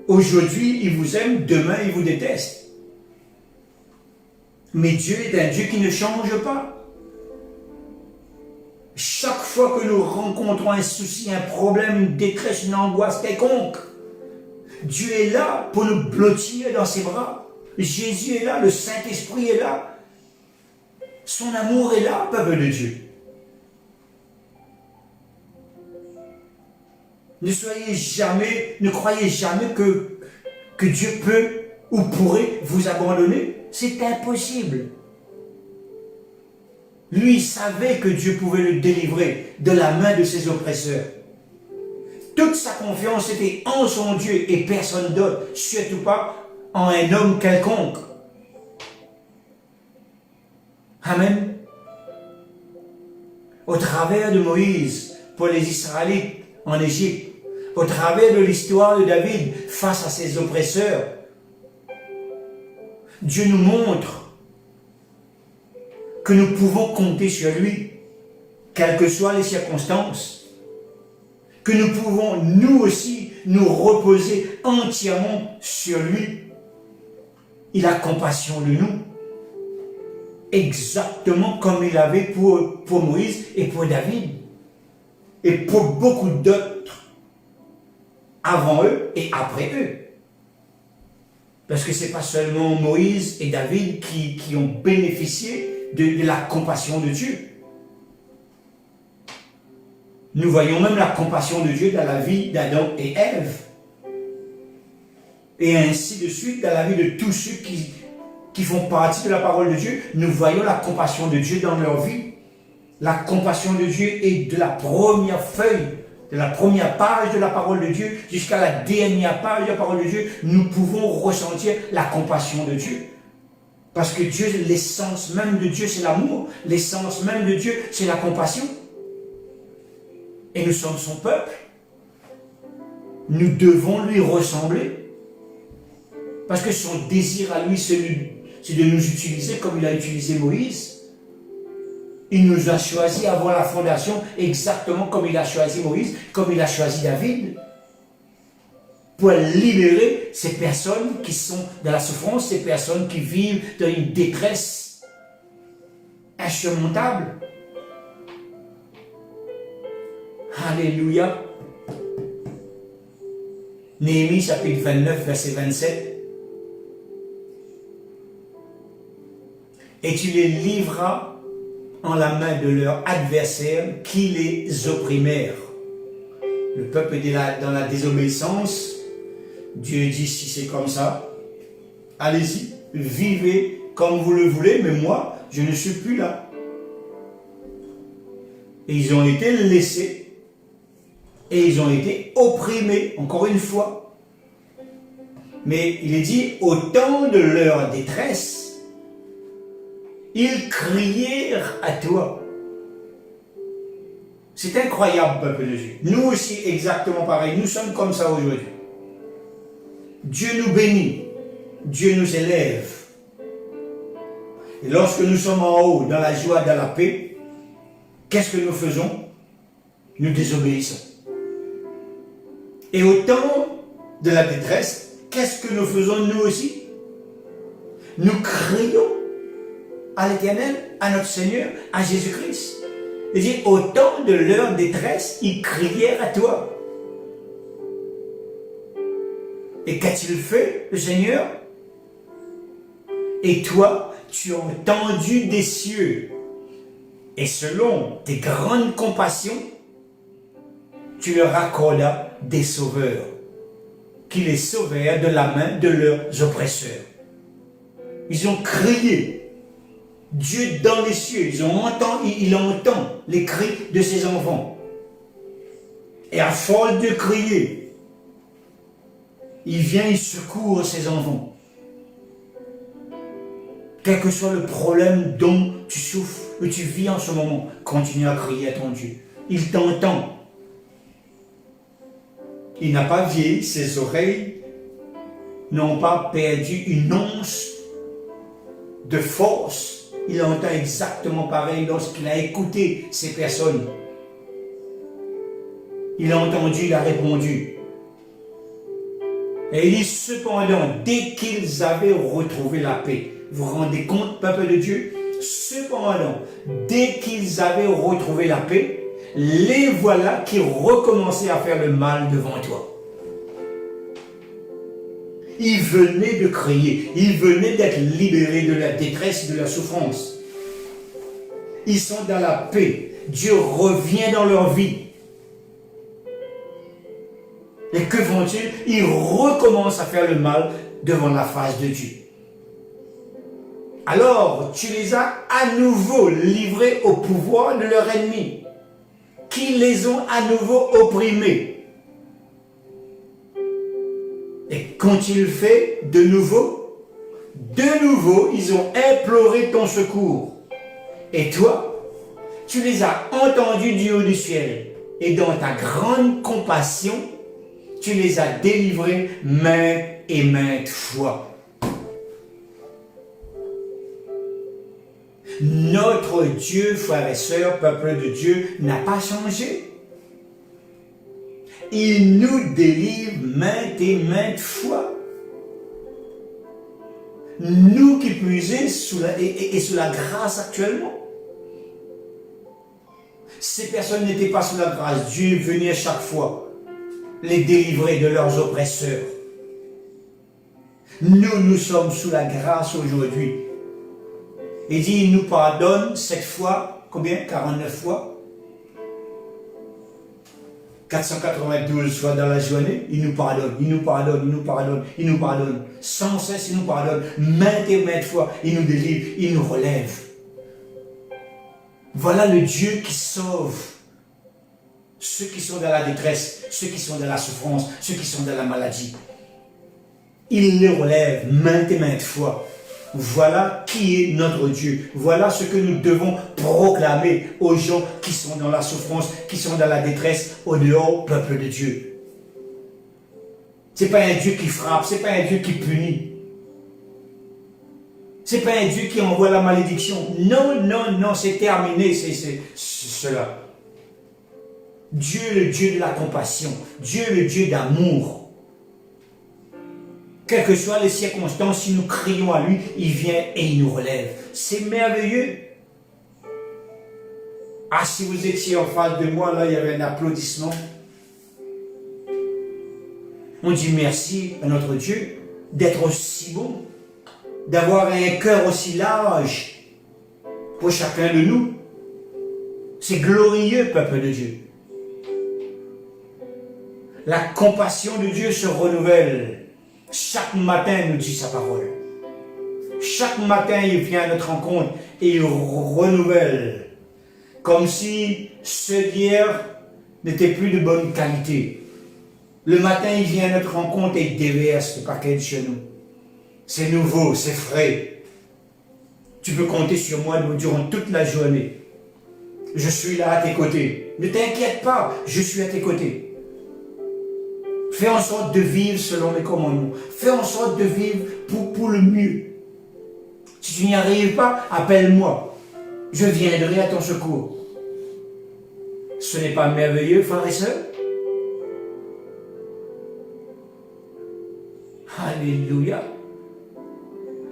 Aujourd'hui, il vous aime, demain, il vous déteste. Mais Dieu est un Dieu qui ne change pas. Chaque fois que nous rencontrons un souci, un problème, une détresse, une angoisse quelconque, Dieu est là pour nous blottir dans ses bras. Jésus est là, le Saint-Esprit est là. Son amour est là, peuple de Dieu. Ne croyez jamais que Dieu peut ou pourrait vous abandonner. C'est impossible. Lui, il savait que Dieu pouvait le délivrer de la main de ses oppresseurs. Toute sa confiance était en son Dieu et personne d'autre, surtout pas en un homme quelconque. Amen. Au travers de Moïse, pour les Israélites en Égypte, au travers de l'histoire de David face à ses oppresseurs, Dieu nous montre que nous pouvons compter sur lui, quelles que soient les circonstances, que nous pouvons nous aussi nous reposer entièrement sur lui. Il a compassion de nous, exactement comme il avait pour Moïse et pour David, et pour beaucoup d'autres avant eux et après eux. Parce que ce n'est pas seulement Moïse et David qui ont bénéficié de la compassion de Dieu. Nous voyons même la compassion de Dieu dans la vie d'Adam et Ève. Et ainsi de suite, dans la vie de tous ceux qui font partie de la parole de Dieu, nous voyons la compassion de Dieu dans leur vie. La compassion de Dieu est de la première feuille, de la première page de la parole de Dieu jusqu'à la dernière page de la parole de Dieu. Nous pouvons ressentir la compassion de Dieu. Parce que Dieu, l'essence même de Dieu, c'est l'amour. L'essence même de Dieu, c'est la compassion. Et nous sommes son peuple. Nous devons lui ressembler. Parce que son désir à lui, c'est de nous utiliser comme il a utilisé Moïse. Il nous a choisi avant la fondation exactement comme il a choisi Moïse, comme il a choisi David. Pour libérer ces personnes qui sont dans la souffrance, ces personnes qui vivent dans une détresse insurmontable. Alléluia. Néhémie chapitre 29, verset 27. et tu les livras en la main de leurs adversaires qui les opprimèrent. Le peuple est dans la désobéissance. Dieu dit, si c'est comme ça, allez-y, vivez comme vous le voulez, mais moi, je ne suis plus là. Et ils ont été laissés, et ils ont été opprimés, encore une fois. Mais il est dit, au temps de leur détresse, ils crièrent à toi. C'est incroyable, peuple de Dieu. Nous aussi, exactement pareil, nous sommes comme ça aujourd'hui. Dieu nous bénit, Dieu nous élève. Et lorsque nous sommes en haut, dans la joie, dans la paix, qu'est-ce que nous faisons? Nous désobéissons. Et au temps de la détresse, qu'est-ce que nous faisons nous aussi? Nous crions à l'Éternel, à notre Seigneur, à Jésus-Christ. Il dit, au temps de leur détresse, ils crièrent à toi. Et qu'a-t-il fait, le Seigneur? Et toi, tu as entendu des cieux. Et selon tes grandes compassions, tu leur accordas des sauveurs, qui les sauvèrent de la main de leurs oppresseurs. Ils ont crié. Dieu dans les cieux, il entend les cris de ses enfants. Et à force de crier, il vient, il secourt ses enfants. Quel que soit le problème dont tu souffres, que tu vis en ce moment, continue à crier à ton Dieu. Il t'entend. Il n'a pas vieilli, ses oreilles n'ont pas perdu une once de force. Il entend exactement pareil lorsqu'il a écouté ces personnes. Il a entendu, il a répondu. Et il dit cependant, dès qu'ils avaient retrouvé la paix, vous vous rendez compte, peuple de Dieu? Cependant, dès qu'ils avaient retrouvé la paix, les voilà qui recommençaient à faire le mal devant toi. Ils venaient de crier, ils venaient d'être libérés de la détresse, de la souffrance. Ils sont dans la paix. Dieu revient dans leur vie. Et que font-ils? Ils recommencent à faire le mal devant la face de Dieu. Alors, tu les as à nouveau livrés au pouvoir de leur ennemi, qui les ont à nouveau opprimés. Et qu'ont-ils fait de nouveau? De nouveau, ils ont imploré ton secours. Et toi, tu les as entendus du haut du ciel. Et dans ta grande compassion, tu les as délivrés maintes et maintes fois. Notre Dieu, frères et sœurs, peuple de Dieu, n'a pas changé. Il nous délivre maintes et maintes fois. Nous qui puisons sous la grâce actuellement. Ces personnes n'étaient pas sous la grâce. Dieu venait chaque fois les délivrer de leurs oppresseurs. Nous sommes sous la grâce aujourd'hui. Il dit, il nous pardonne 7 fois, combien? 49 fois 492 fois dans la journée, il nous pardonne, il nous pardonne, il nous pardonne, il nous pardonne. Sans cesse, il nous pardonne. Maintes et maintes fois, il nous délivre, il nous relève. Voilà le Dieu qui sauve ceux qui sont dans la détresse, ceux qui sont dans la souffrance, ceux qui sont dans la maladie. Il les relève maintes et maintes fois. Voilà qui est notre Dieu. Voilà ce que nous devons proclamer aux gens qui sont dans la souffrance, qui sont dans la détresse, au dehors, peuple de Dieu. Ce n'est pas un Dieu qui frappe, ce n'est pas un Dieu qui punit. Ce n'est pas un Dieu qui envoie la malédiction. Non, non, non, c'est terminé, c'est cela. Dieu, le Dieu de la compassion. Dieu, le Dieu d'amour. Quelles que soient les circonstances, si nous crions à lui, il vient et il nous relève. C'est merveilleux. Ah, si vous étiez en face de moi, là, il y avait un applaudissement. On dit merci à notre Dieu d'être aussi bon, d'avoir un cœur aussi large, pour chacun de nous. C'est glorieux, peuple de Dieu. La compassion de Dieu se renouvelle. Chaque matin, nous dit sa parole. Chaque matin, il vient à notre rencontre et il renouvelle. Comme si ceux d'hier n'étaient plus de bonne qualité. Le matin, il vient à notre rencontre et il déverse le paquet de chez nous. C'est nouveau, c'est frais. Tu peux compter sur moi durant toute la journée. Je suis là à tes côtés. Ne t'inquiète pas, je suis à tes côtés. Fais en sorte de vivre selon mes commandements. Fais en sorte de vivre pour le mieux. Si tu n'y arrives pas, appelle-moi. Je viendrai à ton secours. Ce n'est pas merveilleux, frères et sœurs? Alléluia.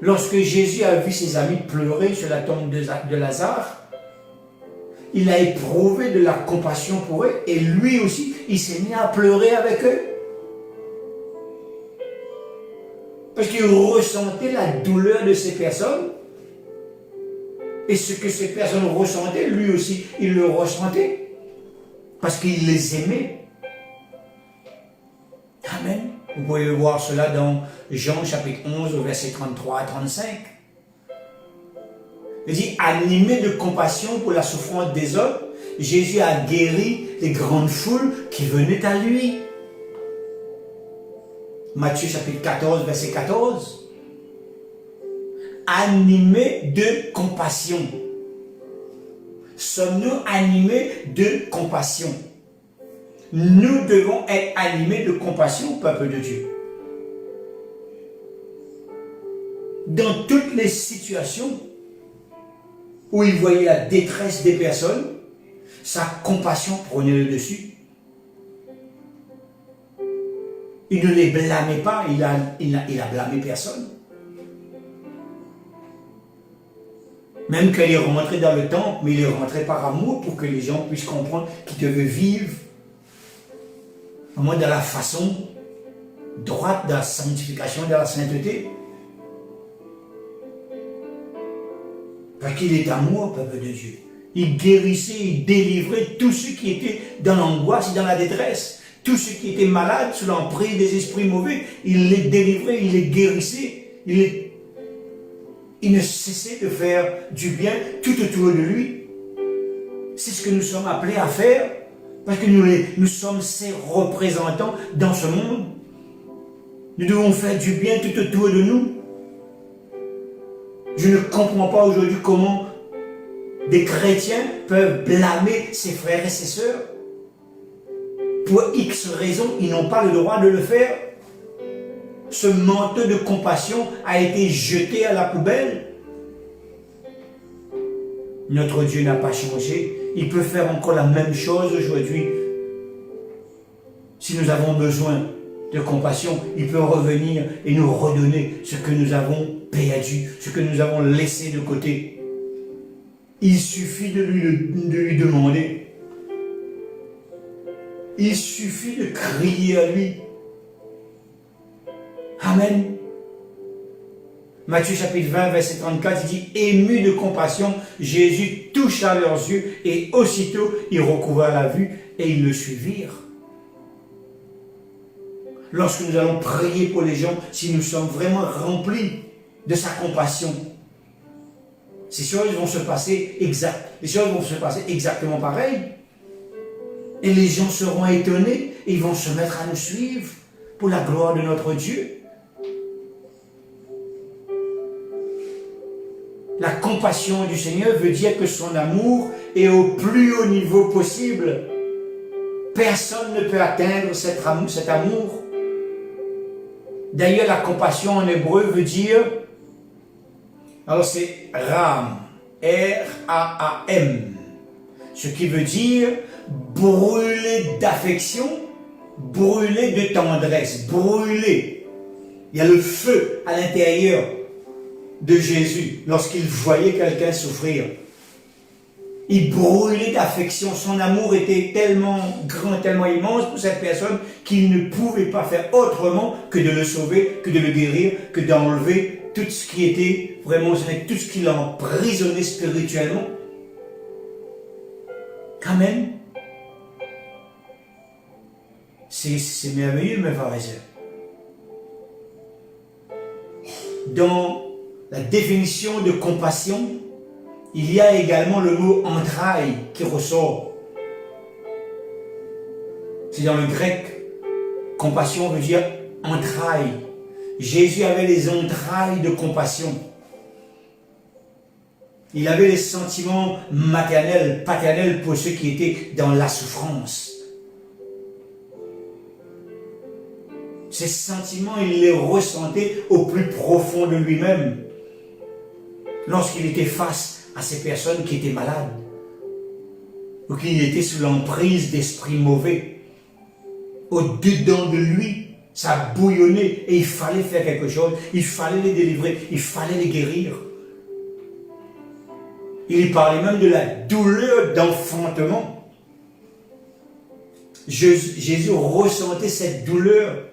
Lorsque Jésus a vu ses amis pleurer sur la tombe de Lazare, il a éprouvé de la compassion pour eux et lui aussi, il s'est mis à pleurer avec eux. Parce qu'il ressentait la douleur de ces personnes. Et ce que ces personnes ressentaient, lui aussi, il le ressentait. Parce qu'il les aimait. Amen. Vous pouvez voir cela dans Jean chapitre 11, au verset 33 à 35. Il dit, animé de compassion pour la souffrance des hommes, Jésus a guéri les grandes foules qui venaient à lui. Matthieu chapitre 14, verset 14. Animé de compassion. Sommes-nous animés de compassion? Nous devons être animés de compassion, peuple de Dieu. Dans toutes les situations où il voyait la détresse des personnes, sa compassion prenait le dessus. Il ne les blâmait pas, il a blâmé personne. Même qu'il est rentré dans le temple, mais il est rentré par amour pour que les gens puissent comprendre qu'il devait vivre au moins dans la façon droite de la sanctification, de la sainteté. Parce qu'il est amour, peuple de Dieu. Il guérissait, il délivrait tous ceux qui étaient dans l'angoisse et dans la détresse. Tous ceux qui étaient malades sous l'emprise des esprits mauvais, il les délivrait, il les guérissait. Il ne cessait de faire du bien tout autour de lui. C'est ce que nous sommes appelés à faire. Parce que nous sommes ses représentants dans ce monde. Nous devons faire du bien tout autour de nous. Je ne comprends pas aujourd'hui comment des chrétiens peuvent blâmer ses frères et ses sœurs. Pour X raisons, ils n'ont pas le droit de le faire. Ce manteau de compassion a été jeté à la poubelle. Notre Dieu n'a pas changé. Il peut faire encore la même chose aujourd'hui. Si nous avons besoin de compassion, il peut revenir et nous redonner ce que nous avons perdu, ce que nous avons laissé de côté. Il suffit de lui demander. Il suffit de crier à lui. Amen. Matthieu chapitre 20, verset 34, il dit, ému de compassion, Jésus toucha leurs yeux et aussitôt ils recouvrirent la vue et ils le suivirent. Lorsque nous allons prier pour les gens, si nous sommes vraiment remplis de sa compassion, ces choses vont se passer exactement pareil. Et les gens seront étonnés et ils vont se mettre à nous suivre pour la gloire de notre Dieu. La compassion du Seigneur veut dire que son amour est au plus haut niveau possible. Personne ne peut atteindre cet amour. D'ailleurs, la compassion en hébreu veut dire, alors c'est Ram, R-A-A-M, ce qui veut dire brûler d'affection, brûler de tendresse, brûler. Il y a le feu à l'intérieur de Jésus lorsqu'il voyait quelqu'un souffrir. Il brûlait d'affection. Son amour était tellement grand, tellement immense pour cette personne qu'il ne pouvait pas faire autrement que de le sauver, que de le guérir, que d'enlever avec tout ce qui était, vraiment, avec tout ce qui l'a emprisonné spirituellement, quand même, c'est merveilleux, mes frères et sœurs. Dans la définition de compassion, il y a également le mot entraille qui ressort. C'est dans le grec. Compassion veut dire entraille. Jésus avait les entrailles de compassion. Il avait les sentiments maternels, paternels pour ceux qui étaient dans la souffrance. Ces sentiments, il les ressentait au plus profond de lui-même lorsqu'il était face à ces personnes qui étaient malades ou qui étaient sous l'emprise d'esprits mauvais. Au-dedans de lui, ça bouillonnait et il fallait faire quelque chose, il fallait les délivrer, il fallait les guérir. Il parlait même de la douleur d'enfantement. Jésus ressentait cette douleur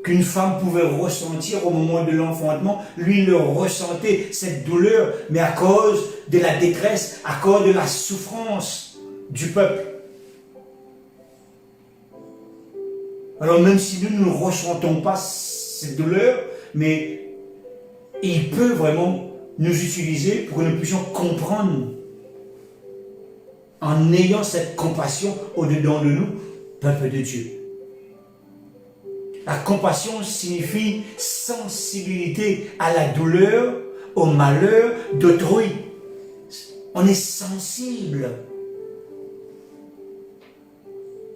qu'une femme pouvait ressentir au moment de l'enfantement. Lui, il le ressentait, cette douleur, mais à cause de la détresse, à cause de la souffrance du peuple. Alors même si nous ne ressentons pas cette douleur, mais il peut vraiment nous utiliser pour que nous puissions comprendre en ayant cette compassion au-dedans de nous, peuple de Dieu. La compassion signifie sensibilité à la douleur, au malheur d'autrui. On est sensible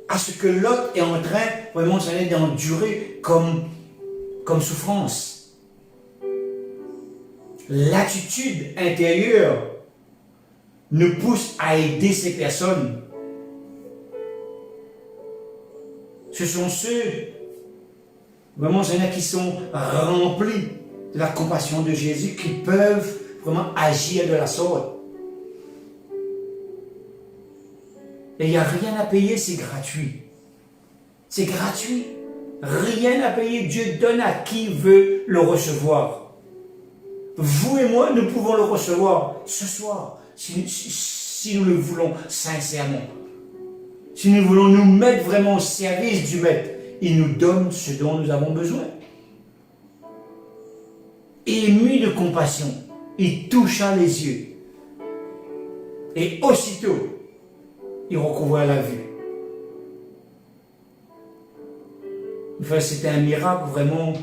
à ce que l'autre est en train vraiment d'endurer comme souffrance. L'attitude intérieure nous pousse à aider ces personnes. Ce sont ceux vraiment qui sont remplis de la compassion de Jésus qui peuvent vraiment agir de la sorte. Et il n'y a rien à payer, c'est gratuit. C'est gratuit. Rien à payer. Dieu donne à qui veut le recevoir. Vous et moi, nous pouvons le recevoir ce soir, si nous le voulons sincèrement. Si nous voulons nous mettre vraiment au service du Maître, il nous donne ce dont nous avons besoin. Ému de compassion, il toucha les yeux. Et aussitôt, il recouvra la vue. Enfin, c'était un miracle vraiment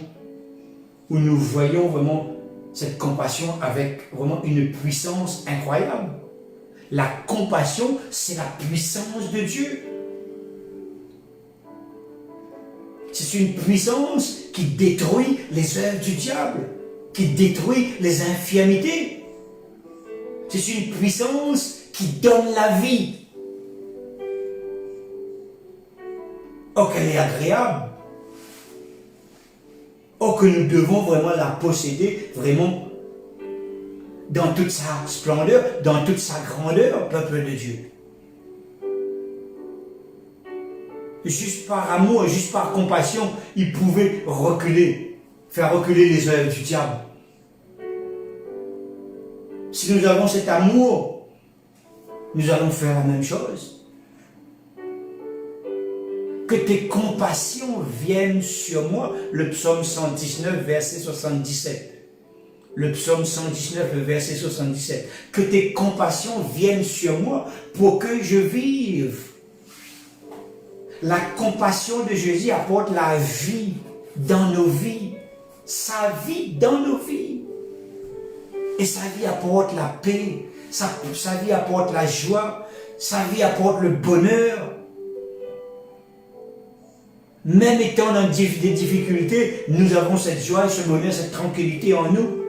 où nous voyons vraiment cette compassion avec vraiment une puissance incroyable. La compassion, c'est la puissance de Dieu. C'est une puissance qui détruit les œuvres du diable, qui détruit les infirmités. C'est une puissance qui donne la vie. Oh, qu'elle est agréable. Oh, que nous devons vraiment la posséder, vraiment, dans toute sa splendeur, dans toute sa grandeur, peuple de Dieu. Juste par amour, juste par compassion, il pouvait reculer, faire reculer les œuvres du diable. Si nous avons cet amour, nous allons faire la même chose. Que tes compassions viennent sur moi. Le psaume 119, verset 77. Le psaume 119, verset 77. Que tes compassions viennent sur moi pour que je vive. La compassion de Jésus apporte la vie dans nos vies. Sa vie dans nos vies. Et sa vie apporte la paix. Sa vie apporte la joie. Sa vie apporte le bonheur. Même étant dans des difficultés, nous avons cette joie, ce bonheur, cette tranquillité en nous.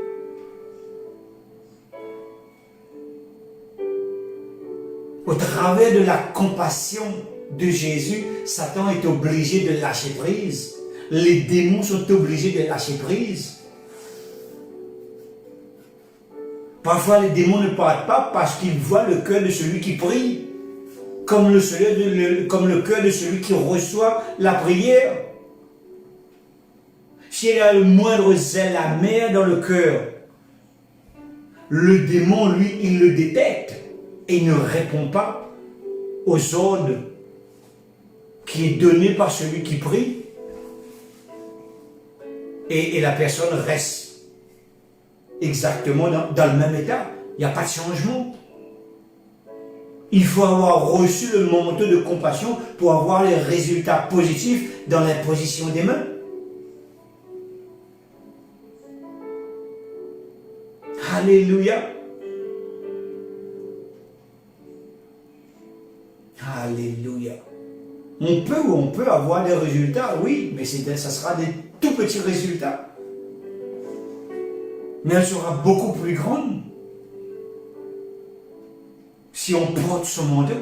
Au travers de la compassion de Jésus, Satan est obligé de lâcher prise. Les démons sont obligés de lâcher prise. Parfois, les démons ne partent pas parce qu'ils voient le cœur de celui qui prie. Comme le cœur de celui qui reçoit la prière. s'il y a le moindre zèle amer dans le cœur, le démon, lui, il le détecte et il ne répond pas aux ordres qui est donné par celui qui prie. Et la personne reste exactement dans le même état. Il n'y a pas de changement. Il faut avoir reçu le manteau de compassion pour avoir les résultats positifs dans l'imposition des mains. Alléluia. Alléluia. On peut avoir des résultats, oui, mais ça sera des tout petits résultats. Mais elle sera beaucoup plus grande si on porte ce manteau.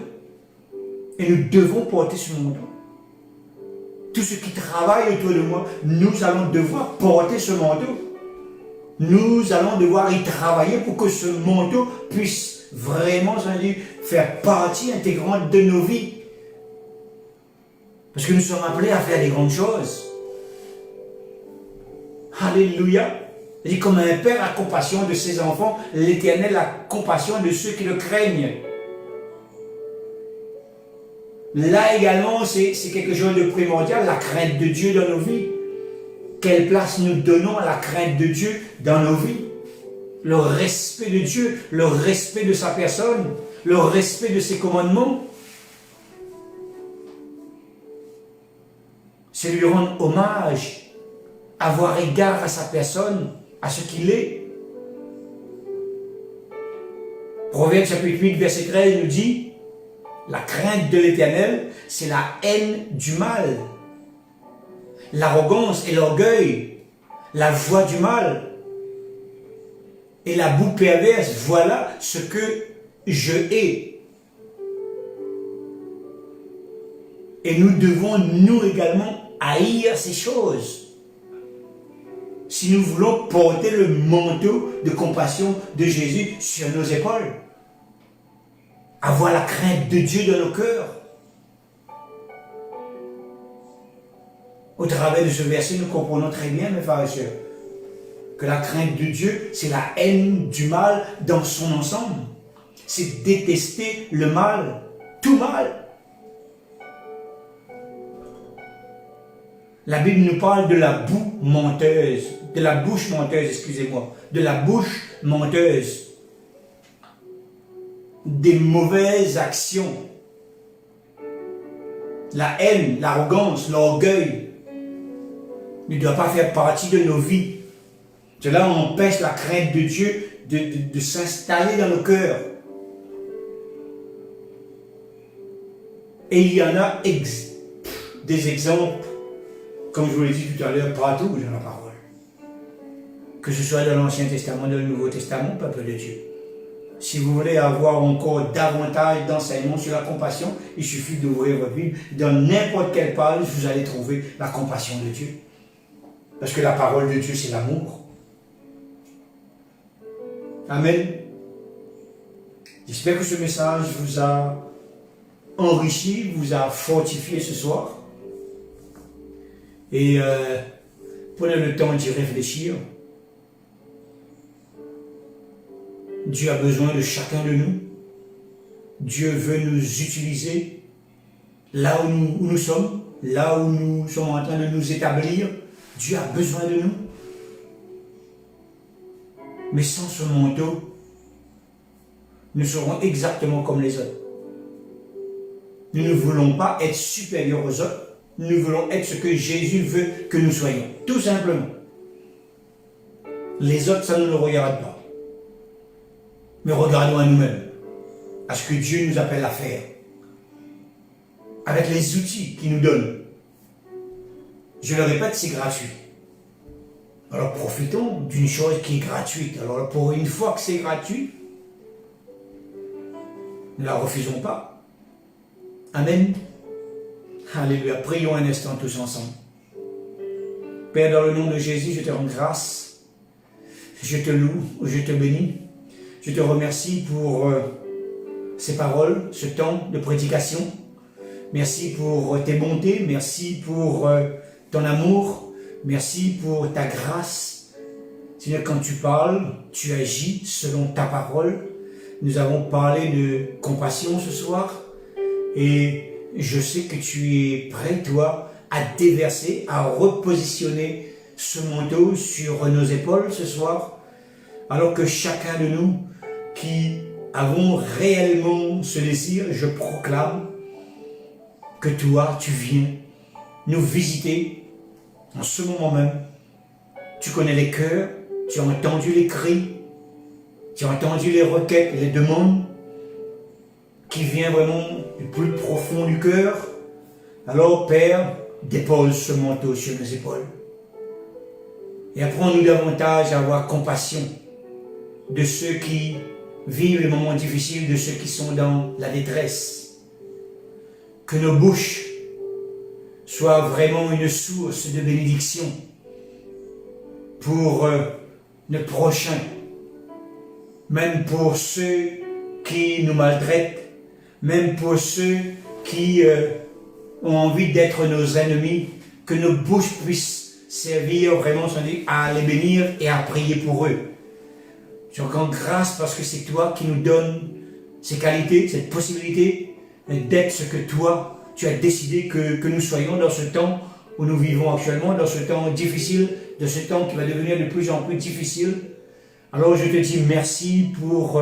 Et nous devons porter ce manteau. Tous ceux qui travaillent autour de moi, nous allons devoir porter ce manteau. Nous allons devoir y travailler pour que ce manteau puisse vraiment faire partie intégrante de nos vies. Parce que nous sommes appelés à faire des grandes choses. Alléluia. Et comme un père a compassion de ses enfants, l'Éternel a compassion de ceux qui le craignent. Là également, c'est quelque chose de primordial, la crainte de Dieu dans nos vies. Quelle place nous donnons à la crainte de Dieu dans nos vies? Le respect de Dieu, le respect de sa personne, le respect de ses commandements. C'est lui rendre hommage, avoir égard à sa personne, à ce qu'il est. Proverbe chapitre 8, verset 13 nous dit, la crainte de l'Éternel, c'est la haine du mal. L'arrogance et l'orgueil, la voie du mal et la boue perverse, voilà ce que je hais. Et nous devons, nous également, haïr ces choses. Si nous voulons porter le manteau de compassion de Jésus sur nos épaules, avoir la crainte de Dieu dans nos cœurs. Au travers de ce verset, nous comprenons très bien, mes frères et sœurs, que la crainte de Dieu, c'est la haine du mal dans son ensemble. C'est détester le mal, tout mal. La Bible nous parle de la boue menteuse, de la bouche menteuse, excusez-moi, de la bouche menteuse, des mauvaises actions, la haine, l'arrogance, l'orgueil ne doit pas faire partie de nos vies. Cela empêche la crainte de Dieu de s'installer dans nos cœurs. Et il y en a des exemples, comme je vous l'ai dit tout à l'heure, partout dans la parole. Que ce soit dans l'Ancien Testament, dans le Nouveau Testament, peuple de Dieu. Si vous voulez avoir encore davantage d'enseignements sur la compassion, il suffit d'ouvrir votre Bible. Dans n'importe quelle page, vous allez trouver la compassion de Dieu. Parce que la parole de Dieu, c'est l'amour. Amen. J'espère que ce message vous a enrichi, vous a fortifié ce soir. Et prenez le temps d'y réfléchir. Dieu a besoin de chacun de nous. Dieu veut nous utiliser là où nous sommes, là où nous sommes en train de nous établir. Dieu a besoin de nous. Mais sans ce manteau, nous serons exactement comme les autres. Nous ne voulons pas être supérieurs aux autres. Nous voulons être ce que Jésus veut que nous soyons. Tout simplement. Les autres, ça ne nous regarde pas. Mais regardons à nous-mêmes, à ce que Dieu nous appelle à faire, avec les outils qu'il nous donne. Je le répète, c'est gratuit. Alors profitons d'une chose qui est gratuite. Alors pour une fois que c'est gratuit, ne la refusons pas. Amen. Alléluia. Prions un instant tous ensemble. Père, dans le nom de Jésus, je te rends grâce. Je te loue, je te bénis. Je te remercie pour ces paroles, ce temps de prédication. Merci pour tes bontés, merci pour ton amour, Merci pour ta grâce. Seigneur, quand tu parles, tu agis selon ta parole. Nous avons parlé de compassion ce soir et je sais que tu es prêt, toi, à déverser, à repositionner ce manteau sur nos épaules ce soir, alors que chacun de nous qui avons réellement ce désir, je proclame que toi, tu viens nous visiter en ce moment même. Tu connais les cœurs, tu as entendu les cris, tu as entendu les requêtes, les demandes qui viennent vraiment du plus profond du cœur. Alors, Père, dépose ce manteau sur nos épaules. Et apprends-nous davantage à avoir compassion de ceux qui vivent les moments difficiles, de ceux qui sont dans la détresse. Que nos bouches soient vraiment une source de bénédiction pour nos prochains, même pour ceux qui nous maltraitent, même pour ceux qui ont envie d'être nos ennemis, que nos bouches puissent servir vraiment à les bénir et à prier pour eux. Je rends grâce parce que c'est toi qui nous donnes ces qualités, cette possibilité d'être ce que toi, tu as décidé que nous soyons dans ce temps où nous vivons actuellement, dans ce temps difficile, de ce temps qui va devenir de plus en plus difficile. Alors je te dis merci pour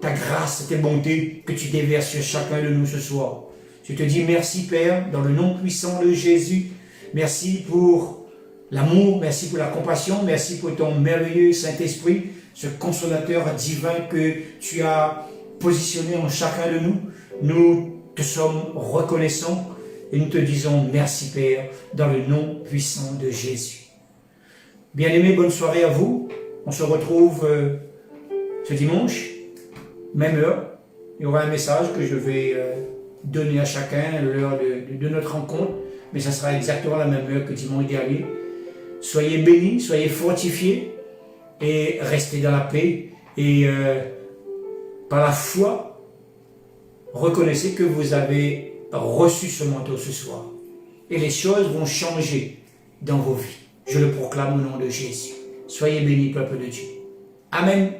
ta grâce, tes bontés que tu déverses sur chacun de nous ce soir. Je te dis merci Père, dans le nom puissant de Jésus. Merci pour l'amour, merci pour la compassion, merci pour ton merveilleux Saint-Esprit, ce consolateur divin que tu as positionné en chacun de nous. Nous te sommes reconnaissants et nous te disons merci Père, dans le nom puissant de Jésus. Bien-aimés, bonne soirée à vous. On se retrouve ce dimanche, même heure. Il y aura un message que je vais donner à chacun à l'heure de notre rencontre, mais ça sera exactement la même heure que dimanche dernier. Soyez bénis, soyez fortifiés et restez dans la paix et par la foi, reconnaissez que vous avez reçu ce manteau ce soir et les choses vont changer dans vos vies. Je le proclame au nom de Jésus. Soyez bénis, peuple de Dieu. Amen.